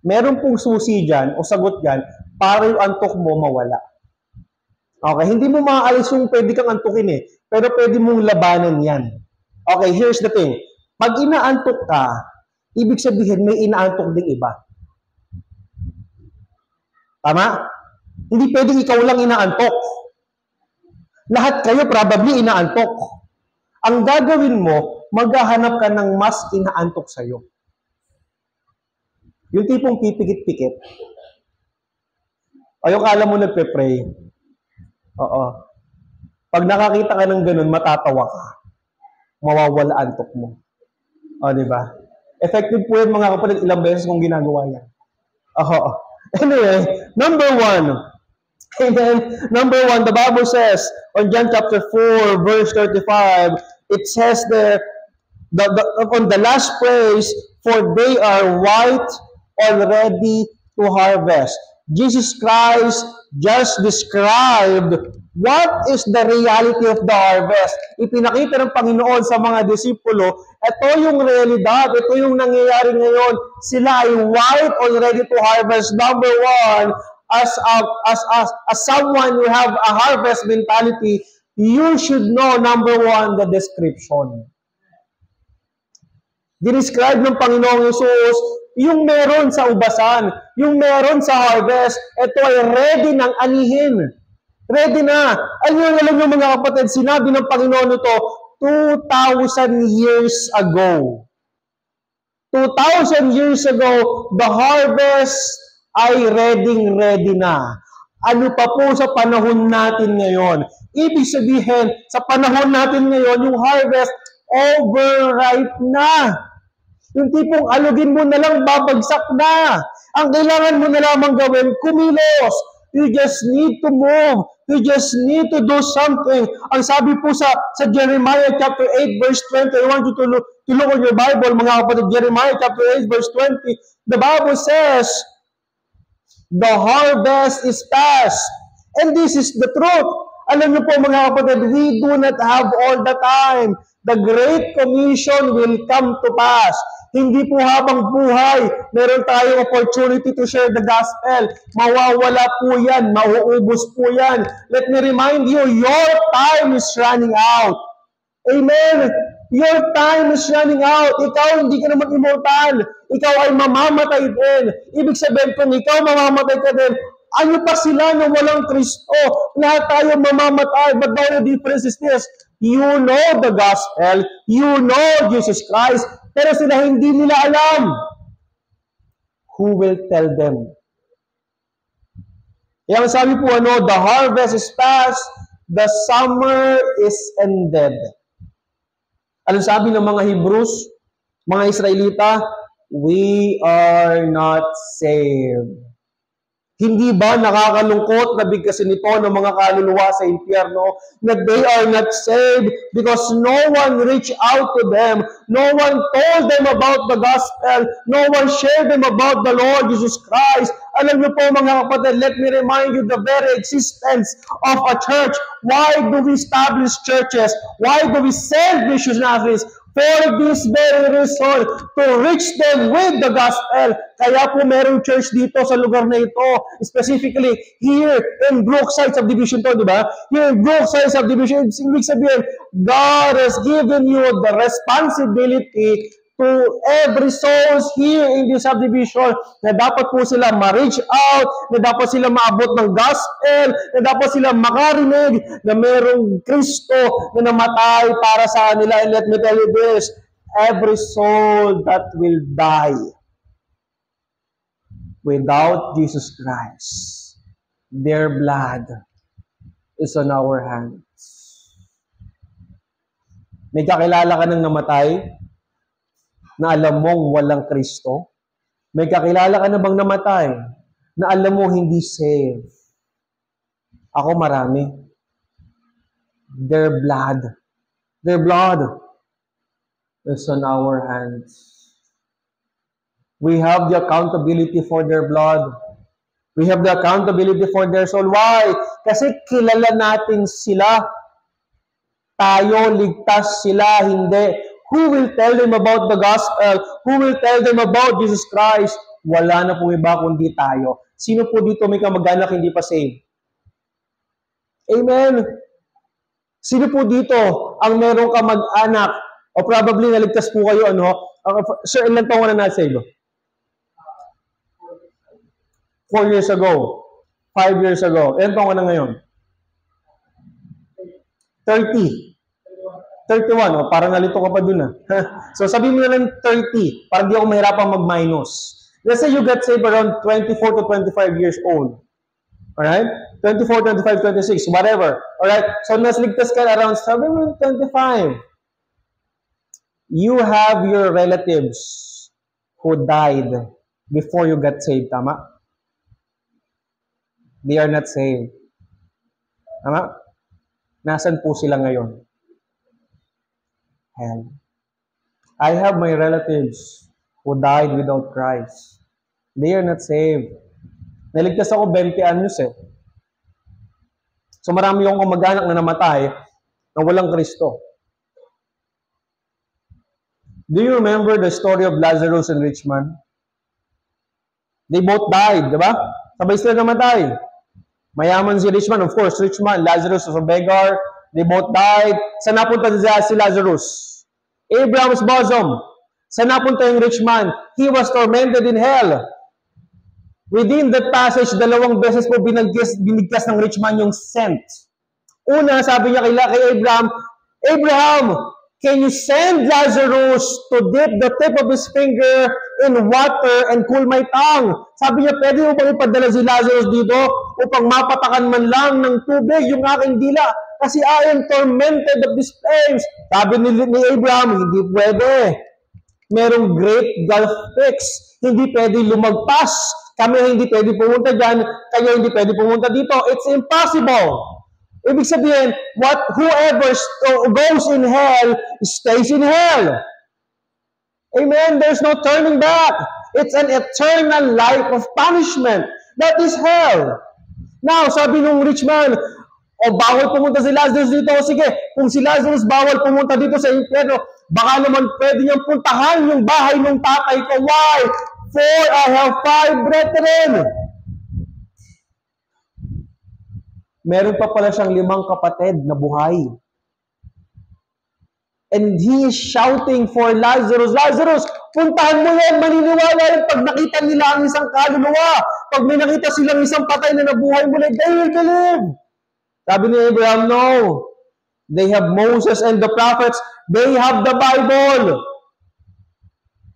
Speaker 2: Meron pong susi dyan, o sagot dyan, para yung antok mo mawala. Okay, hindi mo maaalis yung pwede kang antukin eh, pero pwede mong labanan yan. Okay, here's the thing. Pag inaantok ka, ibig sabihin may inaantok ding iba. Tama? Hindi pwedeng ikaw lang inaantok. Lahat kayo probably inaantok. Ang gagawin mo, maghahanap ka ng mas inaantok sa'yo. Yung tipong pipikit-pikit. O yung kala mo nagpe-pray. Oo. Pag nakakita ka ng ganun, matatawa ka. Mawawala antok mo. O, diba? Effective po yan mga kapatid, ilang beses kong ginagawa yan. Oo. Anyway, number 1. Amen. Number 1, the Bible says, on John chapter 4, verse 35, it says there, on the last phrase, for they are white already to harvest. Jesus Christ just described what is the reality of the harvest. Ipinakita ng Panginoon sa mga disipulo, ito yung realidad, ito yung nangyayari ngayon. Sila ay white already to harvest. Number 1, as someone who have a harvest mentality, you should know, number 1, the description. Dinescribe ng Panginoong Yesus yung meron sa ubasan, yung meron sa harvest, ito ay ready ng anihin. Ready na. Alam nyo mga kapatid, sinabi ng Panginoon ito 2,000 years ago. 2,000 years ago, the harvest ay ready na. Ano pa po sa panahon natin ngayon? Ibig sabihin, sa panahon natin ngayon, yung harvest overripe na. Yung tipong alugin mo na lang, babagsak na. Ang kailangan mo na lamang gawin, kumilos. You just need to move. You just need to do something. Ang sabi po sa Jeremiah chapter 8 verse 20, I want you to look on your Bible, mga kapatid. Jeremiah chapter 8 verse 20, the Bible says, the harvest is past. And this is the truth. Alam niyo po mga kapatid, we do not have all the time. The Great Commission will come to pass. Hindi po habang buhay, meron tayong opportunity to share the gospel. Mawawala po yan, mauubos po yan. Let me remind you, your time is running out. Amen? Your time is running out. Ikaw, hindi ka naman immortal. Ikaw ay mamamatay din. Ibig sabihin, kung ikaw mamamatay ka din, ano pa sila na walang Kristo? Lahat tayo mamamatay. But the only difference is this. You know the gospel. You know Jesus Christ. Pero sila hindi nila alam. Who will tell them? Kaya sabi po, the harvest is past, the summer is ended. Ano sabi ng mga Hebrews, mga Israelita? We are not saved. Hindi ba nakakalungkot na bigkasin ito ng mga kaluluwa sa impyerno na they are not saved because no one reached out to them, no one told them about the gospel, no one shared them about the Lord Jesus Christ. Alam niyo po mga kapatid, let me remind you the very existence of a church. Why do we establish churches? Why do we send missionaries? For this very reason, to reach them with the gospel. Kaya po merong church dito sa lugar na ito, specifically here in Brookside Subdivision to, di ba? Here in Brookside Subdivision, ibig sabihin, God has given you the responsibility to every souls here in this subdivision na dapat po sila ma-reach out, na dapat sila maabot ng gospel, na dapat sila makarinig na merong Kristo na namatay para sa kanila. And let me tell you this, every soul that will die without Jesus Christ, their blood is on our hands. May kakilala ka nang namatay na alam mong walang Kristo? May kakilala ka na bang namatay na alam mo hindi saved? Ako marami. Their blood is on our hands. We have the accountability for their blood. We have the accountability for their soul. Why? Kasi kilala natin sila. Tayo, ligtas sila, hindi. Who will tell them about the gospel? Who will tell them about Jesus Christ? Wala na po iba kundi tayo. Sino po dito may kamag-anak hindi pa saved? Amen. Sino po dito ang merong kamag-anak o probably naligtas po kayo, Sir, ilan taong na na-save? 4 years ago. 5 years ago. Ilan taong ka na ngayon? 30. 31. Parang nalito ka pa dun. So, sabihin mo na lang 30 para di ako mahirapang mag-minus. Let's say you got saved around 24 to 25 years old. Alright? 24, 25, 26, whatever. Alright? So, nasligtas ka around 25. You have your relatives who died before you got saved. Tama? They are not saved. Tama? Nasaan po sila ngayon? Hell. I have my relatives who died without Christ. They are not saved. Naligtas ako 20 anyos eh. So marami akong kamag-anak na namatay na walang Kristo. Do you remember the story of Lazarus and rich man? They both died, di ba? Sabay sila namatay. Mayaman si rich man, of course, rich man. Lazarus was a beggar. They both died. Saan napunta si Lazarus? Abraham's bosom. Saan napunta yung rich man? He was tormented in hell. Within that passage, 2 beses po binigkas ng rich man yung scent. Una, sabi niya kay Abraham, Abraham, can you send Lazarus to dip the tip of his finger in water and cool my tongue? Sabi niya, pwede mo bang ipadala si Lazarus dito upang mapatakan man lang ng tubig yung aking dila? Kasi I am tormented of these flames. Sabi ni Abraham, hindi pwede. Merong great gulf fix. Hindi pwede lumagpas. Kami hindi pwede pumunta dyan. Kayo hindi pwede pumunta dito. It's impossible. Ibig sabihin, whoever goes in hell, stays in hell. Amen? There's no turning back. It's an eternal life of punishment. That is hell. Now, sabi nung rich man, bawal pumunta si Lazarus dito. Sige, kung si Lazarus bawal pumunta dito sa impyerno, baka naman pwede niyang puntahan yung bahay ng tatay ko. Why? For I have 5 brethren. Meron pa pala siyang 5 kapatid na buhay. And he is shouting for Lazarus, Lazarus, puntahan mo yan, maniniwala yan pag nakita nila ang isang kaluluwa. Pag may nakita silang isang patay na nabuhay muli, they will believe. Sabi ni Abraham, no. They have Moses and the prophets. They have the Bible.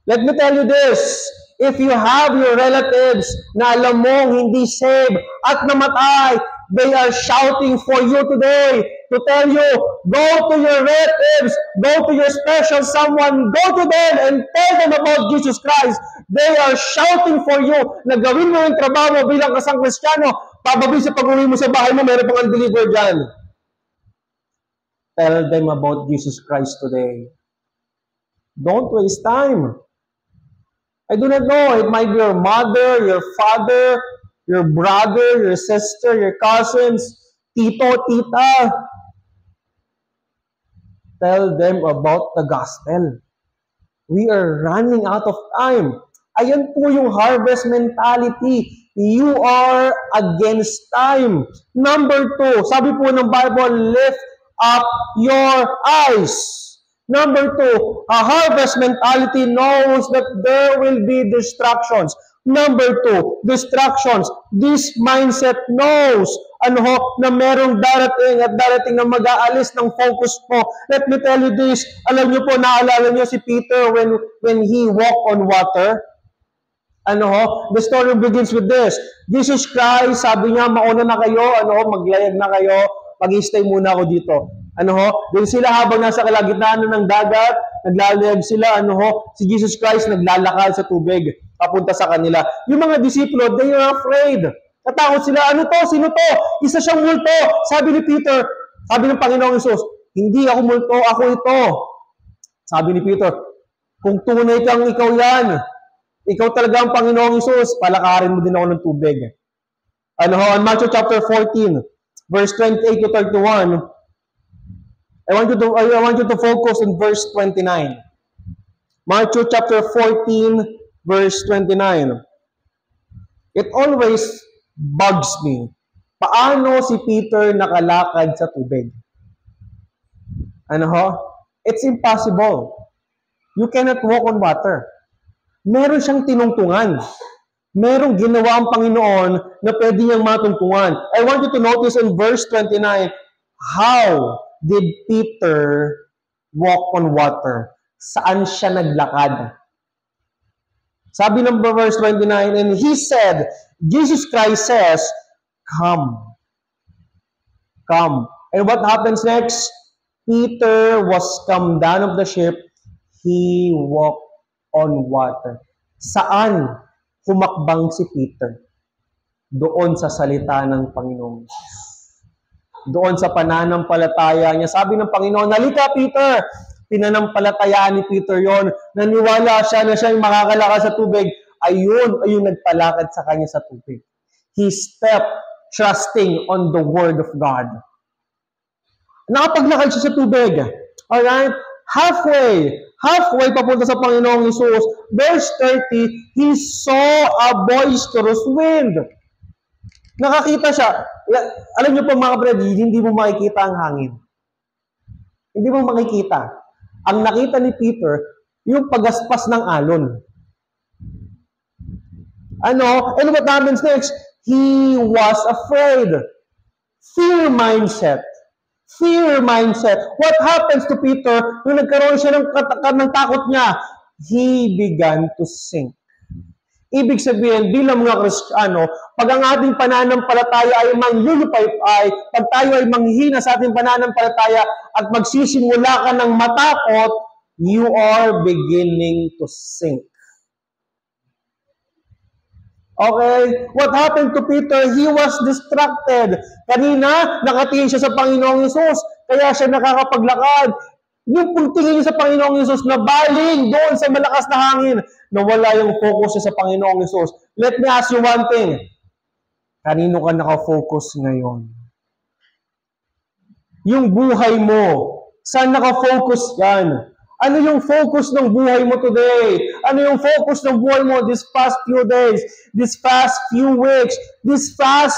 Speaker 2: Let me tell you this. If you have your relatives na alam mong hindi saved at namatay, they are shouting for you today to tell you, go to your relatives, go to your special someone, go to them and tell them about Jesus Christ. They are shouting for you na gawin mo yung trabaho mo bilang kasang Kristiyano. Pababi sa pag-uwi mo sa bahay mo, meron pang undeliver dyan. Tell them about Jesus Christ today. Don't waste time. I do not know. It might be your mother, your father, your brother, your sister, your cousins, tito, tita. Tell them about the gospel. We are running out of time. Ayan po yung harvest mentality. You are against time. Number 2, sabi po ng Bible, lift up your eyes. Number 2, a harvest mentality knows that there will be distractions. Number 2, distractions. This mindset knows na merong darating at darating na mag-aalis ng focus mo. Let me tell you this, alam niyo po, naalala niyo si Peter when he walked on water? The story begins with this. Jesus Christ, sabi niya, mauna na kayo, maglayag na kayo, mag-stay muna ako dito. Din sila habang nasa kalagitnaan ng dagat, naglalayag sila, si Jesus Christ naglalakad sa tubig, papunta sa kanila. Yung mga disipulo, they are afraid. Natakot sila, ano to? Sino to? Isa siyang multo. Sabi ni Peter, sabi ng Panginoong Hesus, hindi ako multo, ako ito. Sabi ni Peter, kung tunay kang ikaw yan, ikaw talaga ang Panginoong Hesus, palakarin mo din ako ng tubig. On Matthew chapter 14, verse 28 to 31, I want you to focus on verse 29. Matthew chapter 14, verse 29. It always bugs me. Paano si Peter nakalakad sa tubig? It's impossible. You cannot walk on water. Meron siyang tinungtungan. Merong ginawa ang Panginoon na pwede niyang matungtungan. I want you to notice in verse 29, how did Peter walk on water? Saan siya naglakad? Sabi ng verse 29, and he said, Jesus Christ says, come. Come. And what happens next? Peter was come down of the ship. He walked on water. Saan humakbang si Peter? Doon sa salita ng Panginoon. Doon sa pananampalataya niya. Sabi ng Panginoon, halika Peter! Pinanampalatayaan ni Peter yon. Naniwala siya na siya yung makakalakas sa tubig. Ayun nagpalakad sa kanya sa tubig. He stepped trusting on the Word of God. Nakapaglakad siya sa tubig. Alright? Halfway papunta sa Panginoong Hesus. Verse 30, he saw a boisterous wind. Nakakita siya. Alam niyo po mga kapatid, hindi mo makikita ang hangin. Hindi mo makikita. Ang nakita ni Peter, yung pagaspas ng alon. And what happens next? He was afraid. Fear mindset. What happens to Peter nung nagkaroon siya ng takot niya? He began to sink. Ibig sabihin, bilang mga Kristiyano, pag ang ating pananampalataya ay manglulupay-ay, pag tayo ay manghihina sa ating pananampalataya at magsisimula ka ng matakot, you are beginning to sink. Okay? What happened to Peter? He was distracted. Kanina, nakatingin siya sa Panginoong Hesus, kaya siya nakakapaglakad. Yung pagtingin niya sa Panginoong Hesus na baling doon sa malakas na hangin, nawala yung focus niya sa Panginoong Hesus. Let me ask you one thing. Kanino ka nakafocus ngayon? Yung buhay mo, saan nakafocus yan? Ano yung focus ng buhay mo today? Ano yung focus ng buhay mo this past few days, this past few weeks, this past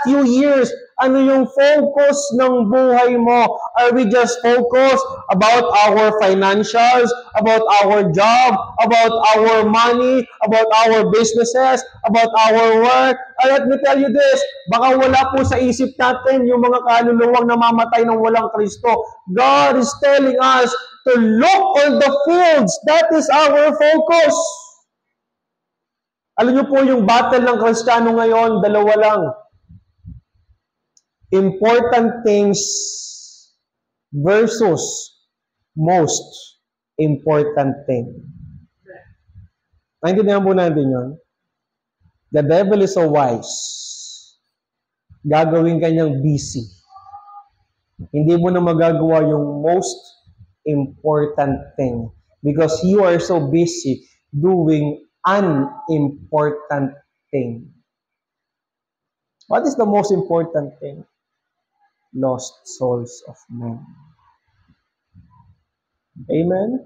Speaker 2: few years? Ano yung focus ng buhay mo? Are we just focused about our financials, about our job, about our money, about our businesses, about our work? Let me tell you this, baka wala po sa isip natin yung mga kaluluwang namamatay ng walang Kristo. God is telling us to look on the fields. That is our focus. Alam niyo po yung battle ng Kristiyano ngayon, dalawa lang. Important things versus most important thing. Naintindihan po natin yun? The devil is so wise. Gagawin kanyang busy. Hindi mo na magagawa yung most important thing because you are so busy doing unimportant thing. What is the most important thing? Lost souls of men. Amen?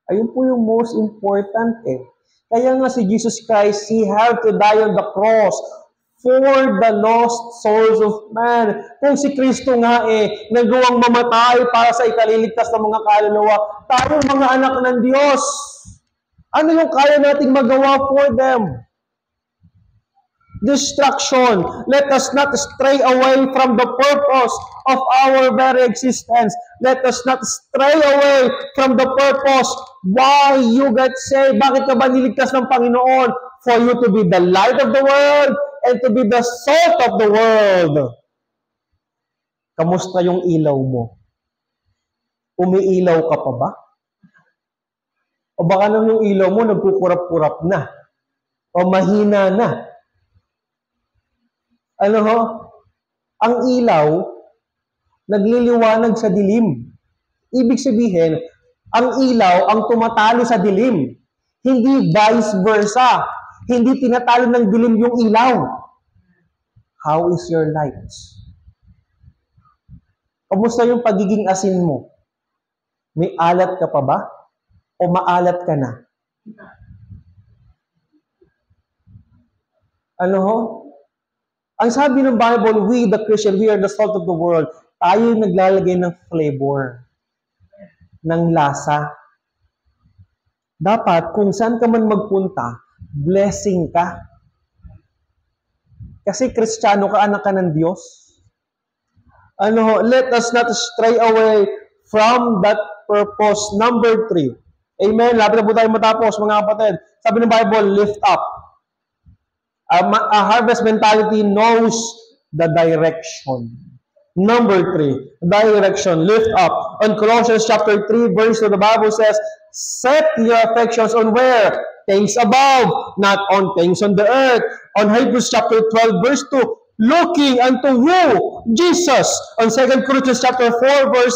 Speaker 2: Ayun po yung most important eh. Kaya nga si Jesus Christ, He had to die on the cross for the lost souls of man. Kung si Kristo nga nagawang mamatay para sa ikaliligtas ng mga kaluluwa, tayong mga anak ng Diyos, ano yung kaya nating magawa for them? distraction. Let us not stray away from the purpose of our very existence. Let us not stray away from the purpose why you got saved. Bakit ka ba niligtas ng Panginoon? For you to be the light of the world and to be the salt of the world. Kamusta yung ilaw mo? Umiilaw ka pa ba? O baka nang yung ilaw mo nagkukurap-kurap na? O mahina na? Ano ho? Ang ilaw, nagliliwanag sa dilim. Ibig sabihin, ang ilaw ang tumatalo sa dilim. Hindi vice versa. Hindi tinatalo ng dilim yung ilaw. How is your light? Kamusta yung pagiging asin mo? May alat ka pa ba? O maalat ka na? Ano ho? Ang sabi ng Bible, we the Christian, we are the salt of the world. Tayo naglalagay ng flavor, ng lasa. Dapat, kung saan ka man magpunta, blessing ka. Kasi Kristiyano ka, anak ka ng Diyos. Ano ho? Let us not stray away from that purpose. Number 3. Amen. Lapit na po tayo matapos, mga kapatid. Sabi ng Bible, lift up. A harvest mentality knows the direction. Number 3, direction, lift up. On Colossians chapter 3, verse 2, the Bible says, set your affections on where? Things above, not on things on the earth. On Hebrews chapter 12, verse 2, looking unto who? Jesus. On 2 Corinthians chapter 4, verse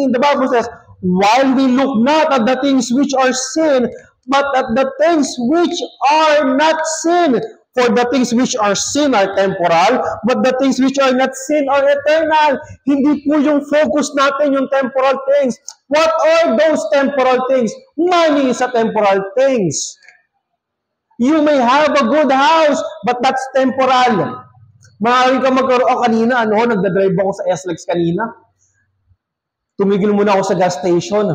Speaker 2: 18, the Bible says, while we look not at the things which are sin, but at the things which are not sin. For the things which are sin are temporal, but the things which are not sin are eternal. Hindi po yung focus natin yung temporal things. What are those temporal things? Money is a temporal things. You may have a good house, but that's temporal. Maaaring ka magkaroon, kanina, nagdadrive ako sa SLEX kanina. Tumigil muna ako sa gas station.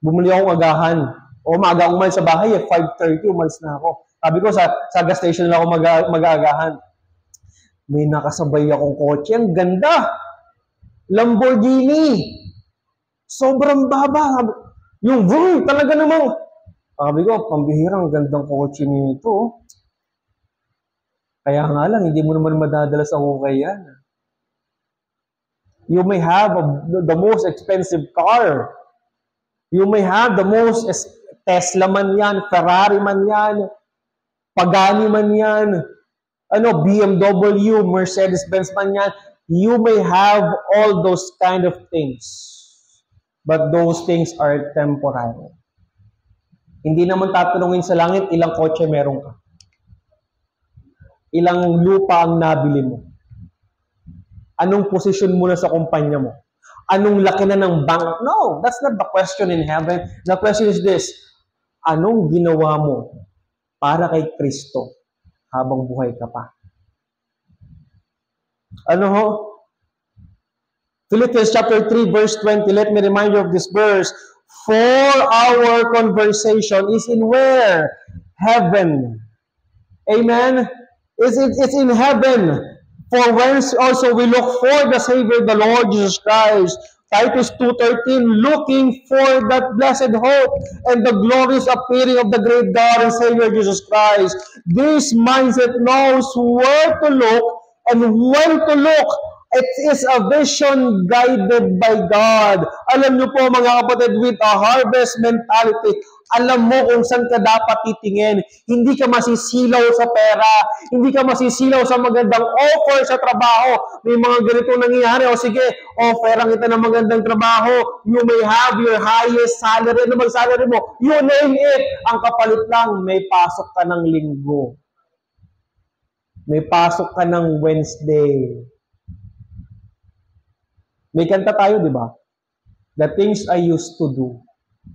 Speaker 2: Bumili akong agahan. Maaga akong umalis sa bahay, 5:30, umalis na ako. Sabi ko, sa gas station lang ako mag-aagahan. May nakasabay akong kotse. Ang ganda! Lamborghini! Sobrang baba. Yung vroom, talaga namang. Sabi ko, pambihirang gandang kotse nito. Kaya nga lang, hindi mo naman madadala sa hukay yan. You may have the most expensive car. You may have the most Tesla man yan, Ferrari man yan, Pagani man yan, BMW, Mercedes-Benz man yan. You may have all those kind of things. But those things are temporary. Hindi naman tatanungin sa langit, ilang kotse meron ka. Ilang lupa ang nabili mo. Anong posisyon mo na sa kumpanya mo. Anong laki na ng bank. No, that's not the question in heaven. The question is this, anong ginawa mo para kay Kristo habang buhay ka pa? Ano ho? Philippians chapter 3 verse 20, let me remind you of this verse. For our conversation is in where? Heaven. Amen? It's in heaven. For whence also we look for the Savior, the Lord Jesus Christ. Titus 2:13, looking for that blessed hope and the glorious appearing of the great God and Savior Jesus Christ. This mindset knows where to look and when to look. It is a vision guided by God. Alam niyo po mga kapatid, with a harvest mentality, alam mo kung saan ka dapat titingin. Hindi ka masisilaw sa pera. Hindi ka masisilaw sa magandang offer sa trabaho. May mga ganito nangyayari. O sige, offeran kita ng magandang trabaho. You may have your highest salary. Ano bang salary mo? You name it. Ang kapalit lang, may pasok ka ng linggo. May pasok ka ng Wednesday. May kanta tayo, di ba? The things I used to do,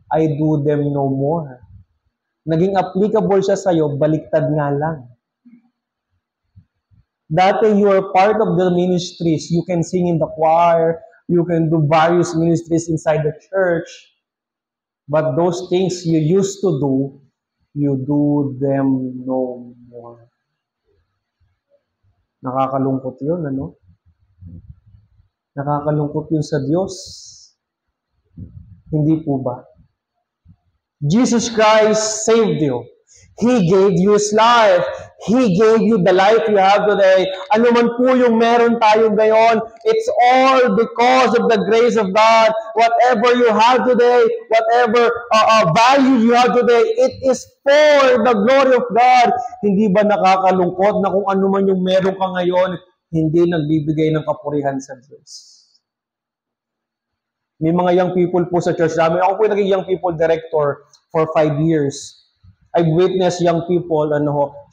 Speaker 2: I do them no more. Naging applicable siya sa'yo, baliktad nga lang. Dati you are part of the ministries. You can sing in the choir. You can do various ministries inside the church. But those things you used to do, you do them no more. Nakakalungkot yun, ano? Nakakalungkot yun sa Diyos. Hindi po ba? Jesus Christ saved you. He gave you His life. He gave you the life you have today. Ano man po yung meron tayo ngayon, it's all because of the grace of God. Whatever you have today, whatever value you have today, it is for the glory of God. Hindi ba nakakalungkot na kung ano man yung meron ka ngayon, hindi nagbibigay ng kapurihan sa Diyos? May mga young people po sa church namin. Ako po yung naging young people director for 5 years. I've witnessed young people,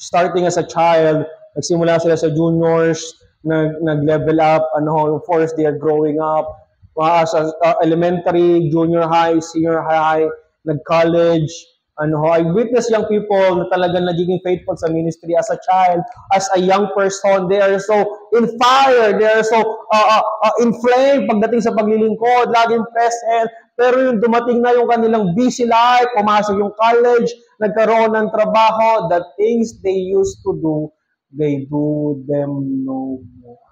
Speaker 2: starting as a child, nagsimula sila sa juniors, nag-level up, of course, they are growing up, as elementary, junior high, senior high, nag-college, I witnessed young people na talagang nagiging faithful sa ministry as a child, as a young person. They are so inspired, they are so inflamed pagdating sa paglilingkod, laging present. Pero yung dumating na yung kanilang busy life, pumasok yung college, nagkaroon ng trabaho, the things they used to do, they do them no more.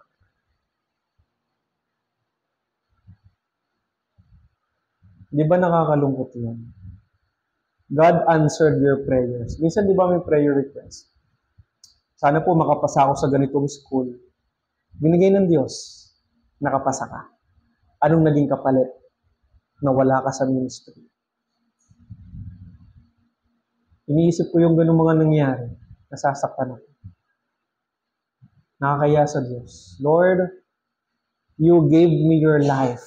Speaker 2: Di ba nakakalungkot yun? God answered your prayers. Minsan di ba may prayer request? Sana po makapasa ako sa ganitong school. Binigay ng Diyos, nakapasa ka. Anong naging kapalit? Nawala ka sa ministry. Iniisip ko yung ganung mga nangyari. Nasasaktan ako. Nakakaya sa Diyos. Lord, you gave me your life.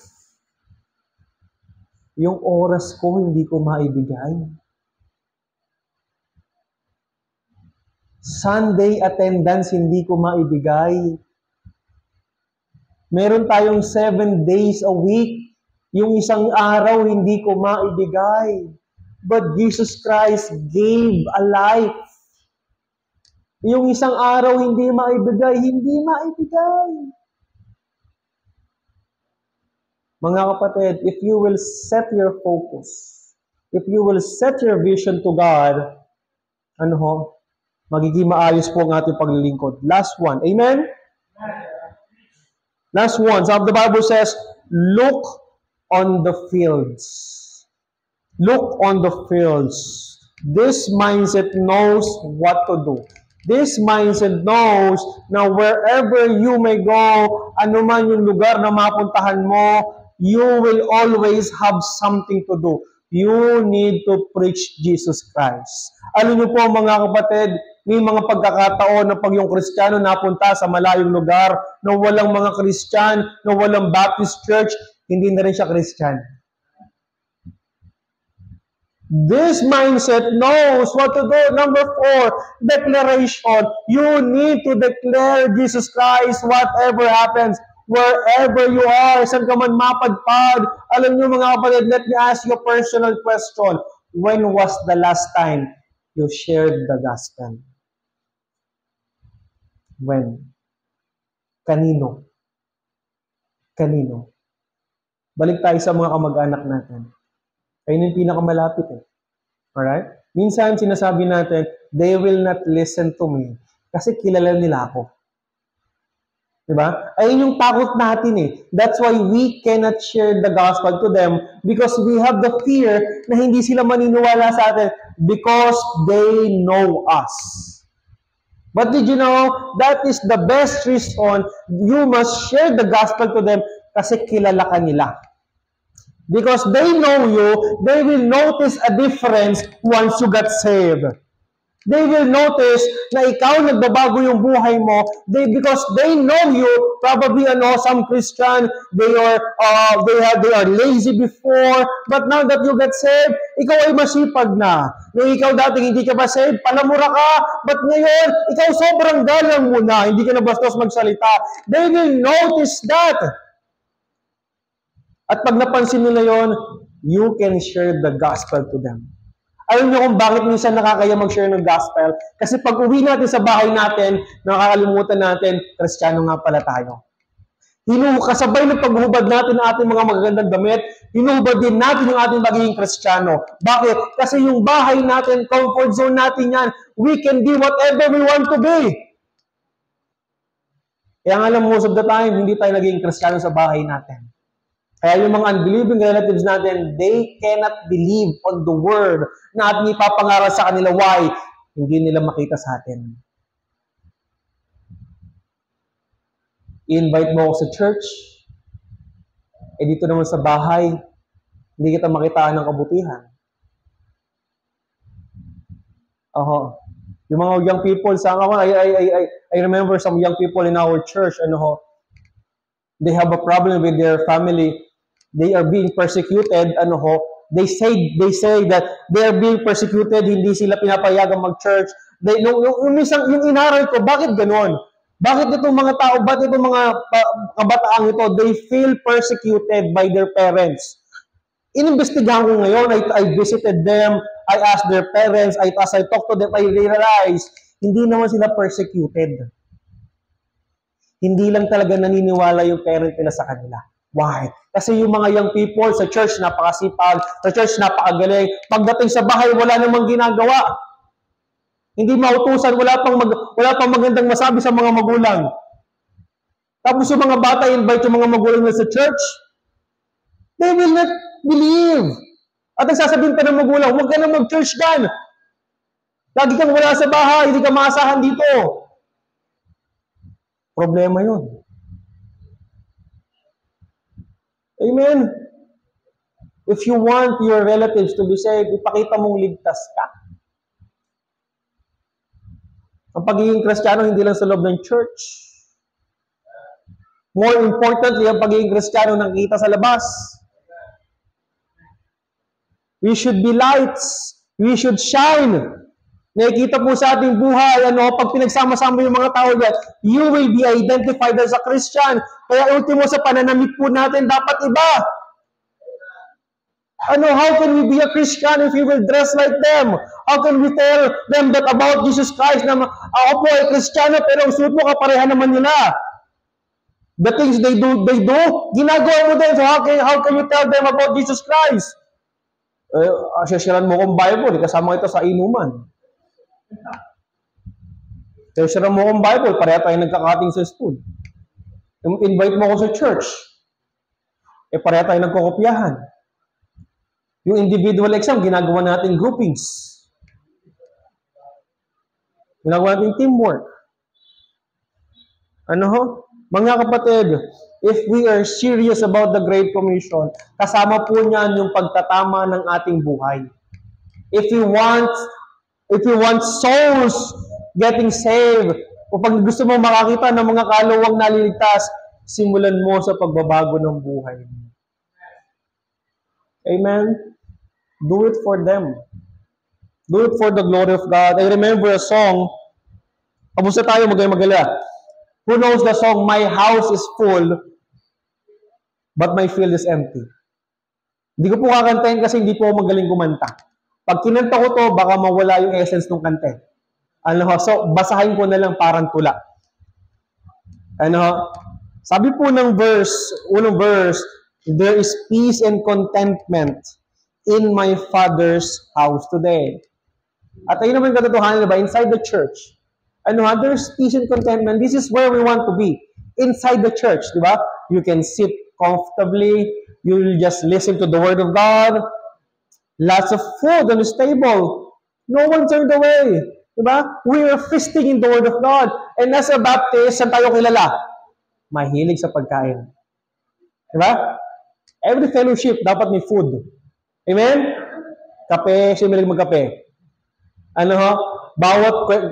Speaker 2: Yung oras ko, hindi ko maibigay. Sunday attendance, hindi ko maibigay. Meron tayong 7 days a week. Yung isang araw, hindi ko maibigay. But Jesus Christ gave a life. Yung isang araw, hindi maibigay. Hindi maibigay. Mga kapatid, if you will set your focus, if you will set your vision to God, magiging maayos po ang ating paglilingkod. Last one. Amen? Last one. So the Bible says, look on the fields. Look on the fields. This mindset knows what to do. This mindset knows na wherever you may go, anuman yung lugar na mapuntahan mo, you will always have something to do. You need to preach Jesus Christ. Alam niyo po mga kapatid, may mga pagkakataon na pag yung Kristiyano napunta sa malayong lugar, na walang mga Kristyan, na walang Baptist church, hindi na rin siya Kristyan. This mindset knows what to do. Number 4, declaration. You need to declare Jesus Christ whatever happens. Wherever you are, saan ka man mapadpad. Alam niyo mga kapatid, let me ask you a personal question. When was the last time you shared the gospel? When? Kanino? Kanino? Balik tayo sa mga kamag-anak natin. Ayun yung pinakamalapit eh. Alright? Minsan sinasabi natin, they will not listen to me kasi kilala nila ako. Diba? Ayun yung takot natin eh. That's why we cannot share the gospel to them because we have the fear na hindi sila maniniwala sa atin because they know us. But did you know, that is the best reason you must share the gospel to them kasi kilala ka nila. Because they know you, they will notice a difference once you got saved. They will notice na ikaw nagbabago yung buhay mo because they know you, probably some Christian, they are lazy before, but now that you get saved, ikaw ay masipag na. Nung ikaw dating hindi ka pa saved, palamura ka, but ngayon, ikaw sobrang galang mo na, hindi ka na bastos magsalita. They will notice that. At pag napansin nila yon, you can share the gospel to them. Alam niyo kung bakit minsan nakakaya mag-share ng gospel? Kasi pag uwi natin sa bahay natin, nakakalimutan natin, Kristiyano nga pala tayo. Kasabay ng paghubad natin ng ating mga magagandang damit, hinubad din natin yung ating magiging Kristiyano. Bakit? Kasi yung bahay natin, comfort zone natin yan, we can be whatever we want to be. Kaya nga lang, most of the time, hindi tayo naging Kristiyano sa bahay natin. Kaya yung mga unbelieving relatives natin, they cannot believe on the word na ating ipapangaral sa kanila. Why? Hindi nila makita sa atin. I-invite mo ako sa church, dito naman sa bahay, hindi kita makitaan ng kabutihan. Yung mga young people, I remember some young people in our church, they have a problem with their family. They are being persecuted, they say that they are being persecuted, hindi sila pinapayagang mag-church. Yung inaral ko, bakit ganon? Bakit itong mga tao, bakit itong mga kabataang ito, they feel persecuted by their parents? Inimbestigahan ko ngayon, I visited them, I asked their parents, as I talked to them, I realized, hindi naman sila persecuted. Hindi lang talaga naniniwala yung parent nila sa kanila. Why? Kasi yung mga young people sa church, napakasipag, sa church, napakagaling. Pagdating sa bahay, wala namang ginagawa. Hindi mautusan, wala pang magandang masabi sa mga magulang. Tapos yung mga bata, invite yung mga magulang na sa church, they will not believe. At ang sasabihin pa ng magulang, huwag ka na mag-church dyan. Lagi kang wala sa bahay, hindi ka maasahan dito. Problema yun. Amen. If you want your relatives to be saved, ipakita mong ligtas ka. Ang pagiging Kristiyano, hindi lang sa loob ng church. More importantly, ang pagiging Kristiyano nakikita sa labas. We should be lights. We should shine. Nakikita po sa ating buhay, pag pinagsama-sama yung mga tao dyan, you will be identified as a Christian. Kaya ultimo sa pananamit po natin, dapat iba. How can we be a Christian if we will dress like them? How can we tell them that about Jesus Christ na ako po ay Kristiyano pero ang suot mo kapareha naman nila? The things they do, ginagawa mo din. So how can you tell them about Jesus Christ? Sesiran mo kong Bible, kasama ito sa inuman. Sesiran mo kong Bible, pareha tayo nagkakating sa school. Invite mo ako sa church, pareha tayo nagkokopyahan. Yung individual exam, ginagawa natin groupings. Ginagawa natin teamwork. Mga kapatid, if we are serious about the Great Commission, kasama po niyan yung pagtatama ng ating buhay. If you want souls getting saved, o pag gusto mo makakita ng mga kaluwang naliligtas, simulan mo sa pagbabago ng buhay. Amen? Do it for them. Do it for the glory of God. I remember a song. Kamusta tayo? Magala. Who knows the song, My House is Full, but my field is empty? Hindi ko po kakantahin kasi hindi po ako magaling kumanta. Pag kinanta ko to, baka mawala yung essence ng kante. So, basahin ko na lang parang tula. Sabi po ng unang verse, there is peace and contentment in my Father's house today. At ayun naman katotohanan, diba? Inside the church. There's peace and contentment. This is where we want to be. Inside the church, diba? You can sit comfortably. You will just listen to the Word of God. Lots of food on the table. No one turned away. Diba? We are feasting in the Word of God. And as a Baptist, saan tayo kilala? Mahilig sa pagkain. Diba? Every fellowship, dapat may food. Amen? Kape, sino mahilig magkape?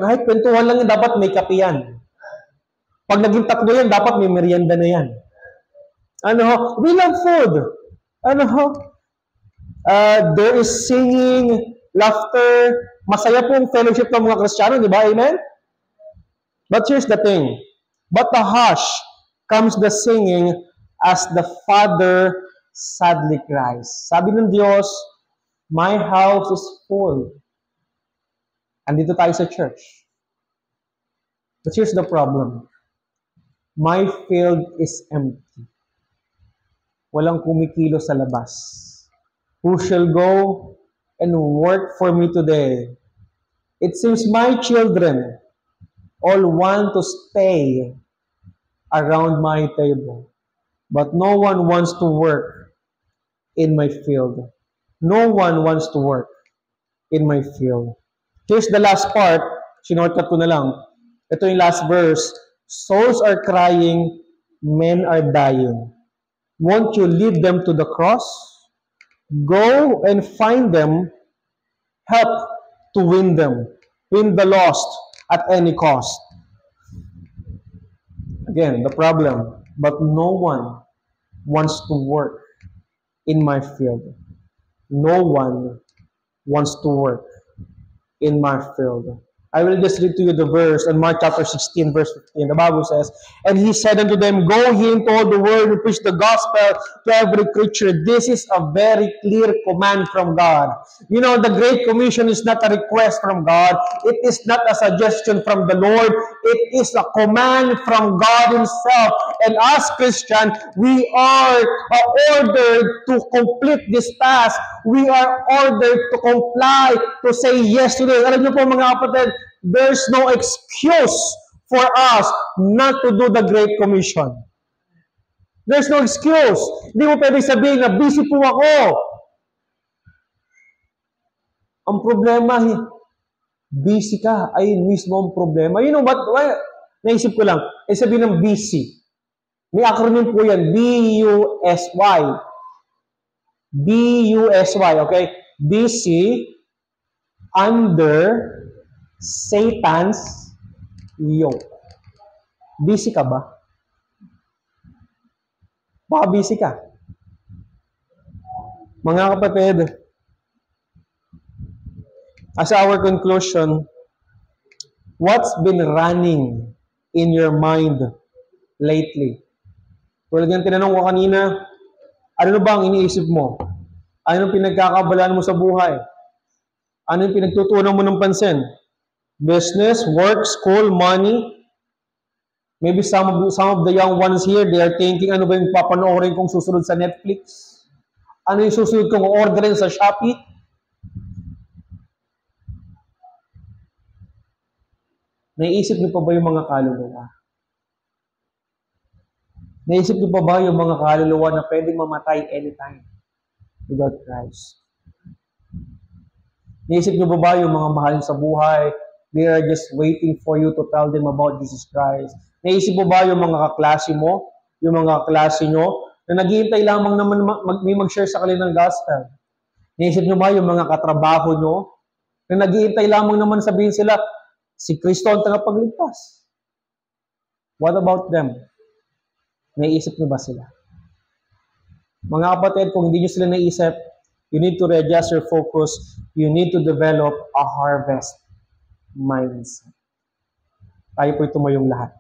Speaker 2: Kahit kwentuhan lang yan, dapat may kape yan. Pag naging tatlo yan, dapat may merienda na yan. We love food. There is singing, laughter, masaya pong fellowship ng mga Kristiyano, di ba? Amen? But here's the thing. But the hush comes the singing as the Father sadly cries. Sabi ng Diyos, my house is full. Andito tayo sa church. But here's the problem. My field is empty. Walang kumikilo sa labas. Who shall go and work for me today? It seems my children all want to stay around my table, but no one wants to work in my field. No one wants to work in my field. Here's the last part. Sinortcut ko na lang. Ito yung last verse. Souls are crying, men are dying. Won't you lead them to the cross? Go and find them. Help to win them. Win the lost at any cost. Again, the problem. But no one wants to work in my field. No one wants to work in my field. I will just read to you the verse in Mark chapter 16, verse 15. The Bible says, and he said unto them, go ye into all the world and preach the gospel to every creature. This is a very clear command from God. You know, the Great Commission is not a request from God. It is not a suggestion from the Lord. It is a command from God Himself. And as Christians, we are ordered to complete this task. We are ordered to comply, to say yes to this. Alam niyo po mga kapatid, there's no excuse for us not to do the Great Commission. There's no excuse. Hindi mo pwede sabihin na busy po ako. Ang problema, busy ka. Ayun mismo ang problema. You know what? Naisip ko lang, sabihin ng busy. May acronym po yan. B-U-S-Y. B-U-S-Y, okay? Busy under Satan's yoke. Busy ka ba? Baka busy ka. Mga kapatid, as our conclusion, what's been running in your mind lately? Tulad ng tinanong ko kanina, ano ba ang iniisip mo? Ano ang pinagkakabalaan mo sa buhay? Ano yung pinagtutunan mo ng pansin? Business, work, school, money. Maybe some of the young ones here, they are thinking, ano ba yung papanoorin kong susunod sa Netflix? Ano yung susunod kong orderin sa Shopee? Naisip niyo pa ba yung mga kaluluwa? Naisip niyo pa ba yung mga kaluluwa na pwedeng mamatay anytime without Christ? Naisip niyo ba yung mga mahal sa buhay? They are just waiting for you to tell them about Jesus Christ. Naisip mo ba yung mga kaklase mo, yung mga kaklase nyo, na naghihintay lamang naman may mag-share sa kanila ng gospel? Naisip nyo ba yung mga katrabaho nyo, na naghihintay lamang naman sabihin sila, si Kristo ang tagapagligtas? What about them? Naisip nyo ba sila? Mga kapatid, kung hindi nyo sila naisip, you need to readjust your focus. You need to develop a harvest mindset. Tayo po tumayong lahat.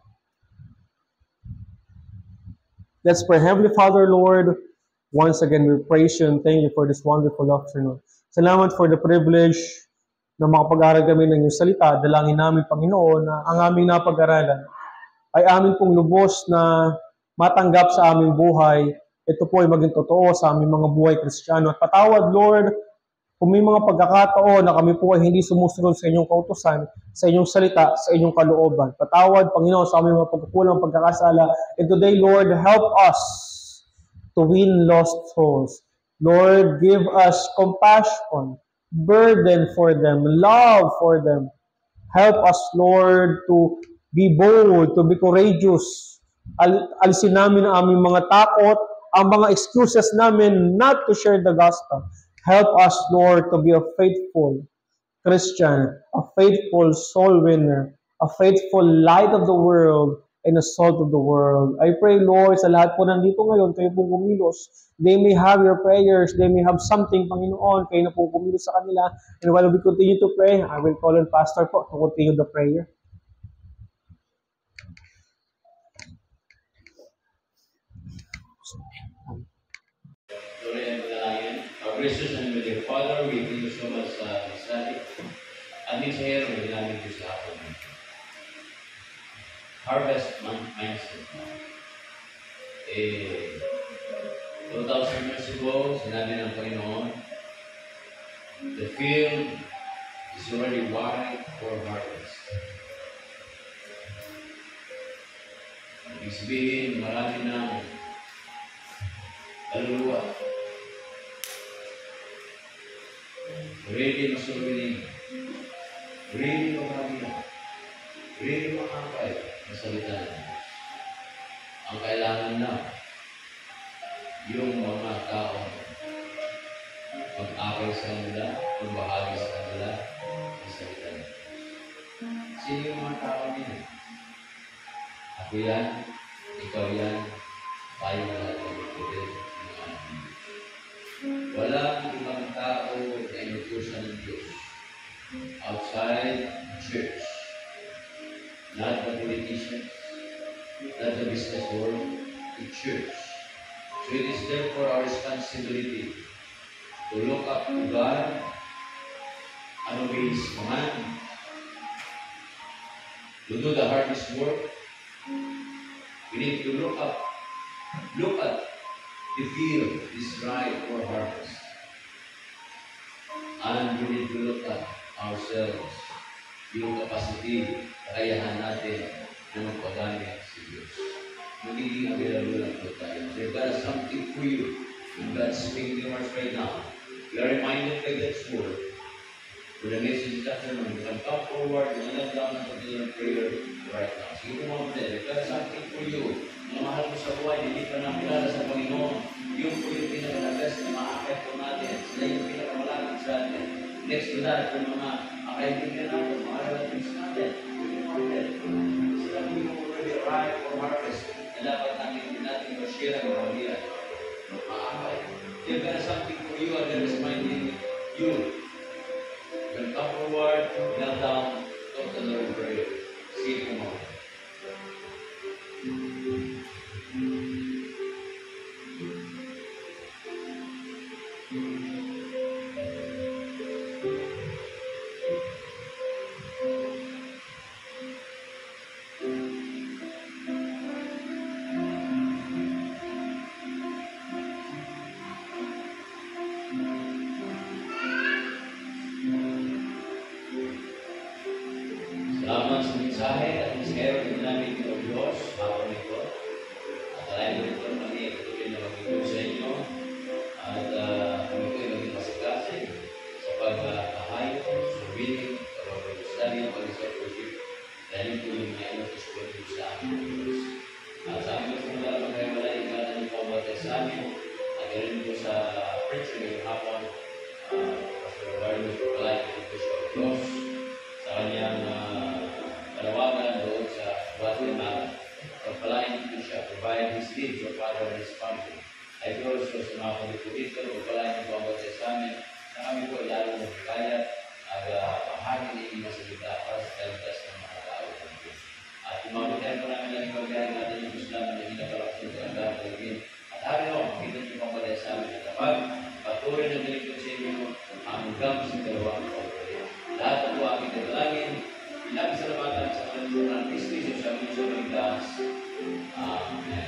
Speaker 2: Let's pray. Heavenly Father, Lord, once again we praise you and thank you for this wonderful afternoon. Salamat for the privilege na makapag-aral kami ng iyong salita. Dalangin namin, Panginoon, na ang aming napag-aralan ay amin pong lubos na matanggap sa aming buhay. Ito po ay maging totoo sa aming mga buhay Kristiyano. At patawad, Lord, kung may mga pagkakataon na kami po ay hindi sumusunod sa inyong kautusan, sa inyong salita, sa inyong kalooban. Patawad, Panginoon, sa aming mga pagkukulang pagkakasala. And today, Lord, help us to win lost souls. Lord, give us compassion, burden for them, love for them. Help us, Lord, to be bold, to be courageous. Alisin namin ang aming mga takot, ang mga excuses namin not to share the gospel. Help us, Lord, to be a faithful Christian, a faithful soul winner, a faithful light of the world, and a salt of the world. I pray, Lord, sa lahat po nandito ngayon, kayo pong kumilos. They may have your prayers. They may have something, Panginoon. Kayo na po kumilos sa kanila. And while we continue to pray, I will call on Pastor po to continue the prayer.
Speaker 3: Our gracious and dear Father, we thank you so much sa Sunday. At din sa hero, ginamit ko sa hapon. Harvest mindset. 2,000 years ago, sinabi ng Panginoon, the field is already wide for harvest. Ibig sabihin, marami ng kaluluwa. Ready masulinig. Ready makamila. Ready makakay na salita ng Diyos. Ang kailangan na yung mga tao mag-akay sa kanila, magbahagi sa kanila ng salita ng Diyos. Sino yung mga tao nila? Ako yan, ikaw yan, tayo lahat ng kapatid ng anak ng Diyos. Walang ibang tao na inutusan ng Diyos outside the church. Not the politicians, not the business world, the church. So it is therefore our responsibility to look up to God and obey His command, to do the hardest work. We need to look at the field is ripe for harvest. And we need to look at ourselves, yung capacity, kakayahan natin na magpagamit si Diyos. Magiging available lang po tayo. There God has something for you. When God is speaking to us right now, we are reminded by God's word. For the message this afternoon, you can come forward and kneel down and continue prayer right now. Sige po mga there God has something for you. Mga mahal mo sa buhay, hindi pa nakilala sa Panginoon. Yung po yung pinaka-best na maakit po natin. Sila yung pinakamalapit sa atin. Next to that, yung mga kaibigan natin, mga relatives natin, sila po yung already arrived for harvest na dapat natin ma-share ang pamilya. Maakay. If there is something for you and there is minding you, you can come forward, kneel down, talk to the Lord in prayer. See you tomorrow. Salamat sa mensahe at mensahe din namin ng Diyos, hapon ito. At alayin mo ito kami, ituloy na magiging sa inyo. At kami ito ay maging masigasi sa pagkahayo, surveying, pag-study ng pag-isip worship. Dahil ito yung may ano sa sa amin ng Diyos. At sa amin ito mula magkaiwalay, ikatan niyo po batay sa amin. At ganoon po sa preacher ngayong hapon, Pastor Eduardo, pagkalain ito siya ng Diyos sa kanyang panawagan doon sa Guatemala. Pagpalain ito siya, provide his needs of father and his family. I pray also sa mga pagkakita, pagpalain ito ang batay sa amin, na kami po lalo magkakayat at pahangin ng inyong salita para sa kaligtas ng mga tao ng Diyos. At imamitahin po namin lang ipagkain natin yung Islam na hinapalaksin sa ang dapat kaligin. At hari o, makita niyo pang batay sa amin at kapag patuloy na galing sa inyo hanggang sa dalawang pagkalit. Lahat po aming kadalangin, ilang salamatan sa kanlunan, Kristo sa aming sumaligtas. Amen.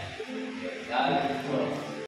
Speaker 3: God,